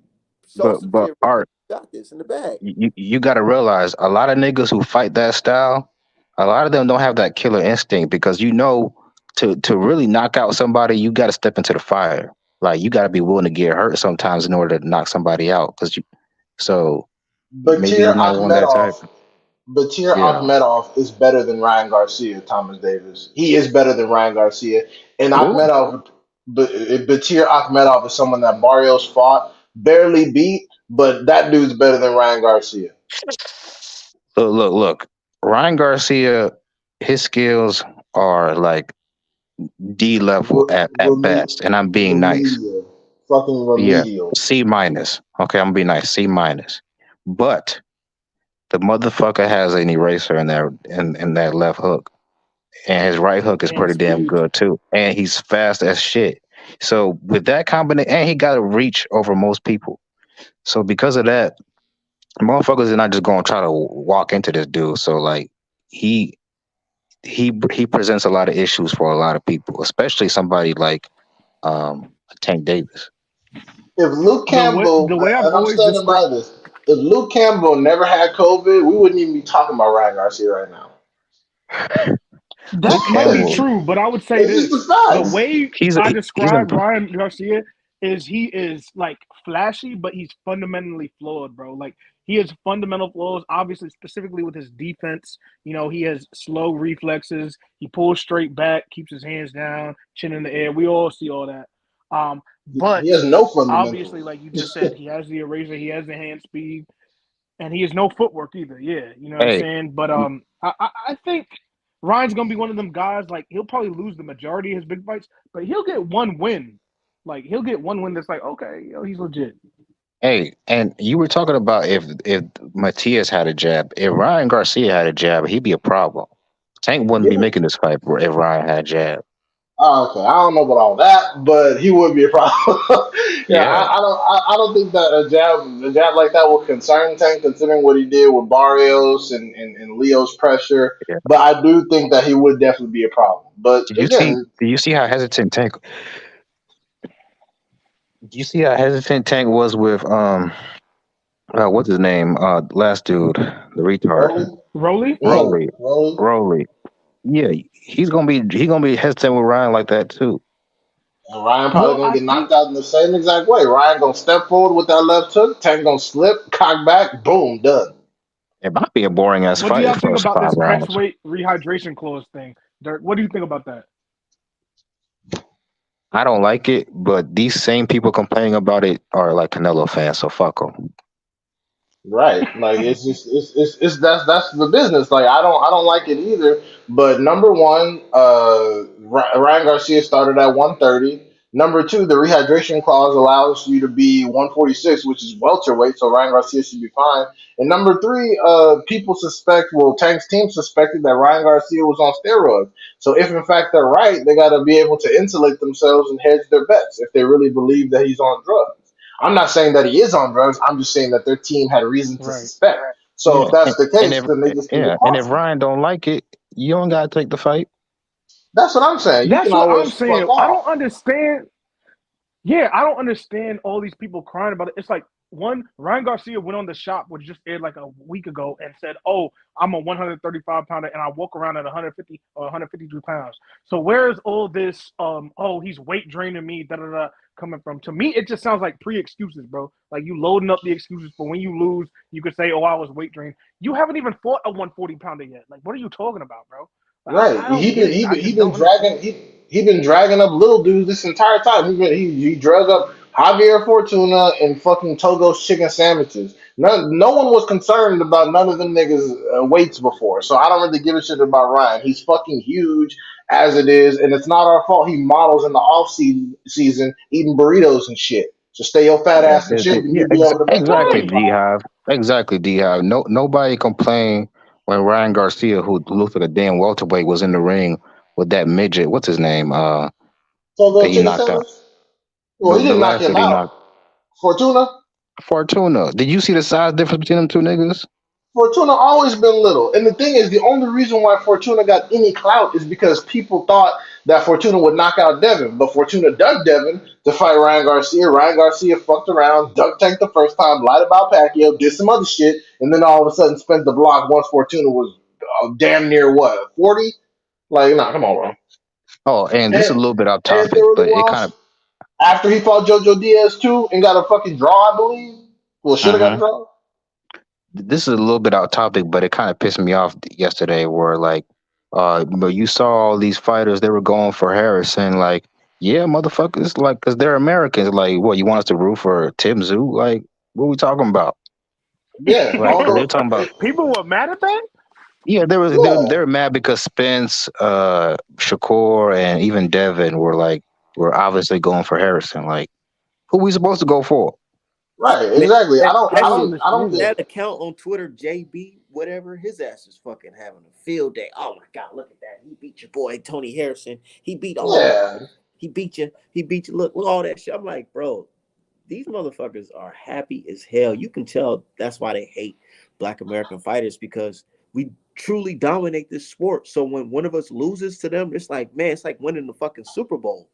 Show some but shit. Richard. Art, You got this in the bag." you got to realize a lot of niggas who fight that style, a lot of them don't have that killer instinct because to really knock out somebody, you got to step into the fire. Like you got to be willing to get hurt sometimes in order to knock somebody out. So maybe Batir you're not one of that type. Akhmedov Batir Yeah. Akhmedov is better than Ryan Garcia, Thomas Davis. He is better than Ryan Garcia. And Who? Batir Akhmedov is someone that Barrios fought, barely beat, but that dude's better than Ryan Garcia. Look. Ryan Garcia, his skills are like D level at best, and I'm being nice. Remedial. Fucking Yeah, remedial. C minus. Okay, I'm gonna be nice. C minus. But the motherfucker has an eraser in that left hook, and his right hook is And pretty damn speed. good too. And he's fast as shit. So with that combination, and he got a reach over most people. So because of that, motherfuckers are not just gonna try to walk into this dude. So like he he presents a lot of issues for a lot of people, especially somebody like Tank Davis. If Luke The Campbell, way I've and I'm always standing described by this, if Luke Campbell never had COVID, we wouldn't even be talking about Ryan Garcia right now. Luke that might be Campbell, true, but I would say It's just this: the the facts. way he's I he's a describe Ryan Garcia is he is like flashy, but he's fundamentally flawed, bro. Like he has fundamental flaws, obviously, specifically with his defense. He has slow reflexes. He pulls straight back, keeps his hands down, chin in the air. We all see all that. But He has no obviously, fundamentals. like you just said, he has the eraser, he has the hand speed, and he has no footwork either. Yeah, you know what I'm hey. saying. But I think Ryan's gonna be one of them guys. Like he'll probably lose the majority of his big fights, but he'll get one win. Like he'll get one win that's like, okay, he's legit. Hey, and you were talking about if Matias had a jab, if Ryan Garcia had a jab, he'd be a problem. Tank wouldn't be Yeah. making this fight if Ryan had a jab. Oh, okay, I don't know about all that, but he would be a problem. Yeah, Yeah, I don't think that a jab like that will concern Tank, considering what he did with Barrios and Leo's pressure. yeah. But I do think that he would definitely be a problem. But Did you see? again, Did you see how hesitant Tank? Did you see how hesitant Tank was with what's his name? Last dude, the retard, Rolly, Rolly, yeah, Rolly, Rolly, Rolly. Yeah, he's gonna be hesitant with Ryan like that too. and Ryan probably well, gonna I get knocked think out in the same exact way. Ryan gonna step forward with that left hook, Tank gonna slip, cock back, boom, done. It might be a boring ass what do fight the y'all think first about five this catch rounds. weight rehydration clause thing, Dirk? What do you think about that? I don't like it, but these same people complaining about it are like Canelo fans, so fuck them. Right. Like it's just it's that's the business. Like I don't like it either. But number one, Ryan Garcia started at 130. Number two, the rehydration clause allows you to be 146, which is welterweight, so Ryan Garcia should be fine. And number three, people suspect, well, Tank's team suspected that Ryan Garcia was on steroids. So if in fact they're right, they got to be able to insulate themselves and hedge their bets if they really believe that he's on drugs. I'm not saying that he is on drugs. I'm just saying that their team had reason to Right. suspect. So if Yeah. that's the And case, if then they just need to and if pause. Ryan don't like it, you don't gotta take the fight. That's what I'm saying. You That's can what always I'm fuck saying. I off. don't understand. Yeah, I don't understand all these people crying about it. It's like one, Ryan Garcia went on the shop, which just aired like a week ago, and said, "Oh, I'm a 135 pounder, and I walk around at 150 or 153 pounds." So where is all this? Oh, he's weight draining me, da da da, coming from? To me, it just sounds like pre-excuses, bro. Like you loading up the excuses for when you lose. You could say, "Oh, I was weight drained." You haven't even fought a 140 pounder yet. Like, what are you talking about, bro? Right. I don't get it. I He just been don't dragging understand. he been dragging up little dudes this entire time. He drug up Javier Fortuna and fucking Togo's chicken sandwiches. No one was concerned about none of them niggas weights before. So I don't really give a shit about Ryan. He's fucking huge as it is, and it's not our fault he models in the season eating burritos and shit. So stay your fat Yeah, ass in shape and yeah, you'll be able to make the exactly, Right. weight. D Hive. Exactly, D Hive. No, nobody complained when Ryan Garcia, who looked like a damn welterweight, was in the ring with that midget. What's his name? That Togo he chicken knocked out. sandwich? Well, he The didn't knock last him dude he out. knocked. Fortuna? Fortuna. Did you see the size difference between them two niggas? Fortuna always been little. And the thing is, the only reason why Fortuna got any clout is because people thought that Fortuna would knock out Devin. But Fortuna dug Devin to fight Ryan Garcia. Ryan Garcia fucked around, duck tanked the first time, lied about Pacquiao, did some other shit, and then all of a sudden spent the block once Fortuna was damn near what, 40? Like, nah, come on, bro. Oh, and this is a And, little bit off and topic, thoroughly but it kind of. lost after he fought JoJo Diaz too and got a fucking draw, I believe. Well, should have got a Uh-huh. draw. This is a little bit off topic, but it kind of pissed me off yesterday. Where like, but you saw all these fighters, they were going for Harrison. Like, yeah, motherfuckers, like, cause they're Americans. Like, what you want us to root for Tim Zoo? Like, what we talking about? Yeah, Like, all they're talking about. People were mad at that. Yeah, yeah. they were mad because Spence, Shakur, and even Devin were obviously going for Harrison. Like, who we supposed to go for? Right, Man, exactly. that I don't shit, I don't understand get it. that account on Twitter, JB, whatever, his ass is fucking having a field day. Oh my god, look at that. He beat your boy Tony Harrison. He beat all them. yeah. He beat you. He beat you. Look all that shit. I'm like, bro, these motherfuckers are happy as hell. You can tell that's why they hate black American fighters because we truly dominate this sport. So when one of us loses to them, it's like, man, it's like winning the fucking Super Bowl.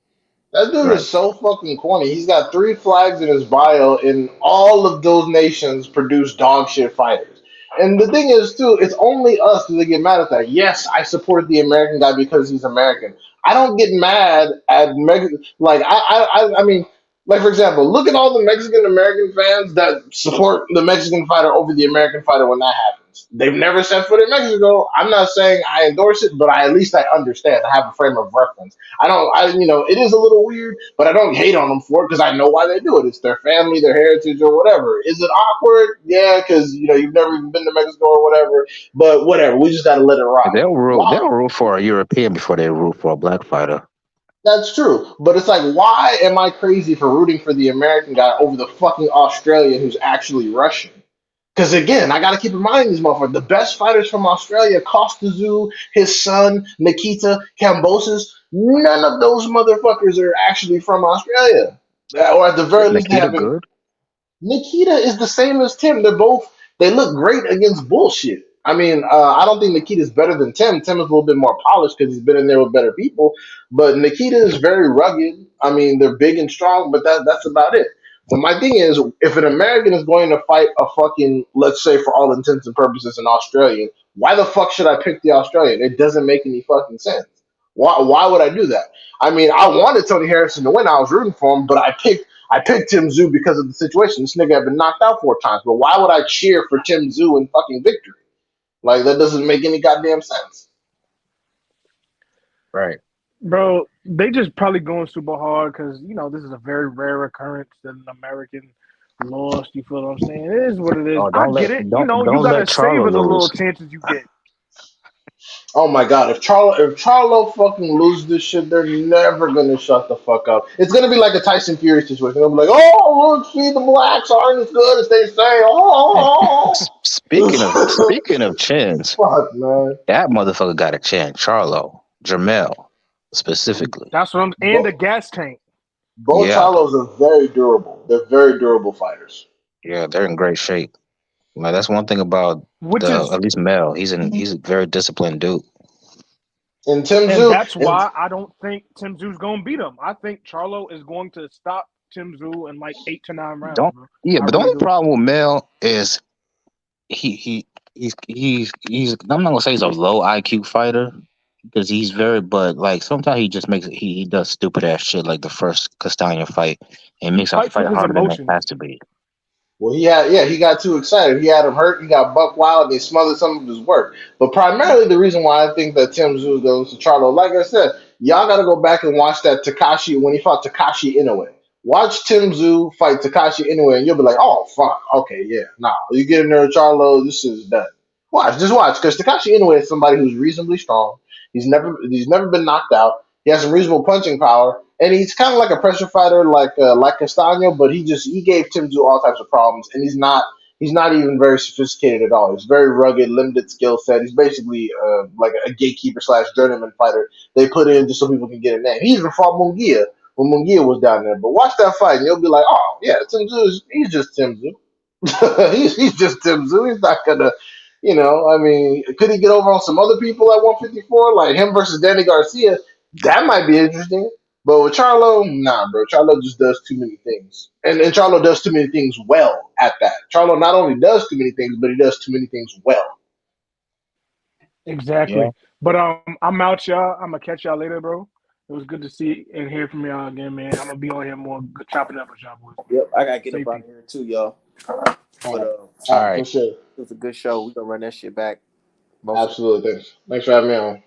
That dude Right. is so fucking corny. He's got 3 flags in his bio, and all of those nations produce dog shit fighters. And the thing is, too, it's only us that get mad at that. Yes, I supported the American guy because he's American. I don't get mad at like I mean, like for example, look at all the Mexican American fans that support the Mexican fighter over the American fighter when that happens. They've never set foot in Mexico. I'm not saying I endorse it, but at least I understand. I have a frame of reference. It is a little weird, but I don't hate on them for it because I know why they do it. It's their family, their heritage, or whatever. Is it awkward? Yeah, because you've never even been to Mexico or whatever. But whatever, we just got to let it rock. Why? They'll root for a European before they root for a black fighter. That's true, but it's like, why am I crazy for rooting for the American guy over the fucking Australian who's actually Russian? Because again, I got to keep reminding these motherfuckers, the best fighters from Australia, Costa Zoo, his son, Nikita, Cambosis, none of those motherfuckers are actually from Australia. Or at the very least, they Nikita haven't. good. Nikita is the same as Tim. They look great against bullshit. I mean, I don't think Nikita's better than Tim. Tim is a little bit more polished because he's been in there with better people. But Nikita is very rugged. I mean, they're big and strong, but that's about it. But my thing is, if an American is going to fight a fucking, let's say for all intents and purposes, an Australian, why the fuck should I pick the Australian? It doesn't make any fucking sense. Why would I do that? I mean, I wanted Tony Harrison to win. I was rooting for him, but I picked Tim Zoo because of the situation. This nigga had been knocked out 4 times, but why would I cheer for Tim Zoo in fucking victory? Like that doesn't make any goddamn sense. Right. Bro, they just probably going super hard because this is a very rare occurrence that an American lost. You feel what I'm saying? It is what it is. Oh, I get it. You don't gotta let savor Charlo the little lose. chances you get. Oh my god, if Charlo fucking loses this shit, they're never gonna shut the fuck up. It's gonna be like a Tyson Fury situation. They'll be like, oh look, see the blacks aren't as good as they say. And Oh, speaking of chins, fuck man. that motherfucker got a chin. Charlo, Jermel, specifically. That's what I'm. And the Both, gas tank. both Yeah, Charlos are very durable. They're very durable fighters. yeah, they're in great shape. Like that's one thing about Which the is at least Mel. He's a very disciplined dude. And Tim And Zoo, that's why I don't think Tim Zoo's gonna beat him. I think Charlo is going to stop Tim Zoo in like 8 to 9 rounds, Don't bro. Yeah, I but the really only do. problem with Mel is he's I'm not gonna say he's a low IQ fighter because he's very but like sometimes he just he does stupid ass shit like the first Castagna fight and He makes a fights fight with his harder than it emotions. has to be. Well, he got too excited. He had him hurt. He got buck wild, and they smothered some of his work. But primarily, the reason why I think that Tim Tszyu goes to Charlo, like I said, y'all got to go back and watch that Takashi when he fought Takashi Inoue. Watch Tim Tszyu fight Takashi Inoue, and you'll be like, "Oh fuck, okay, yeah, nah." You get in there, Charlo, this is done. Just watch, because Takashi Inoue is somebody who's reasonably strong. He's never been knocked out. He has some reasonable punching power, and he's kind of like a pressure fighter, like Castano, but he gave Tim Tszyu all types of problems, and he's not even very sophisticated at all. He's very rugged, limited skill set. He's basically like a gatekeeper slash journeyman fighter. They put in just so people can get a name. He even fought Munguia when Munguia was down there. But watch that fight, and you'll be like, oh yeah, Tim Tszyu, he's just Tim Tszyu. he's just Tim Tszyu. He's not gonna. I mean, could he get over on some other people at 154, like him versus Danny Garcia? That might be interesting. But with Charlo, nah, bro. Charlo just does too many things. And Charlo does too many things well at that. Charlo not only does too many things, but he does too many things well. Yeah. Exactly. But I'm out, y'all. I'm gonna catch y'all later, bro. It was good to see and hear from y'all again, man. I'm gonna be on here more chopping up with y'all boys. Yep, I gotta get up Safety. out of here too, y'all. All But right, All right. for sure. it was a good show. We gonna run that shit back. Most Absolutely. Thanks for having me on.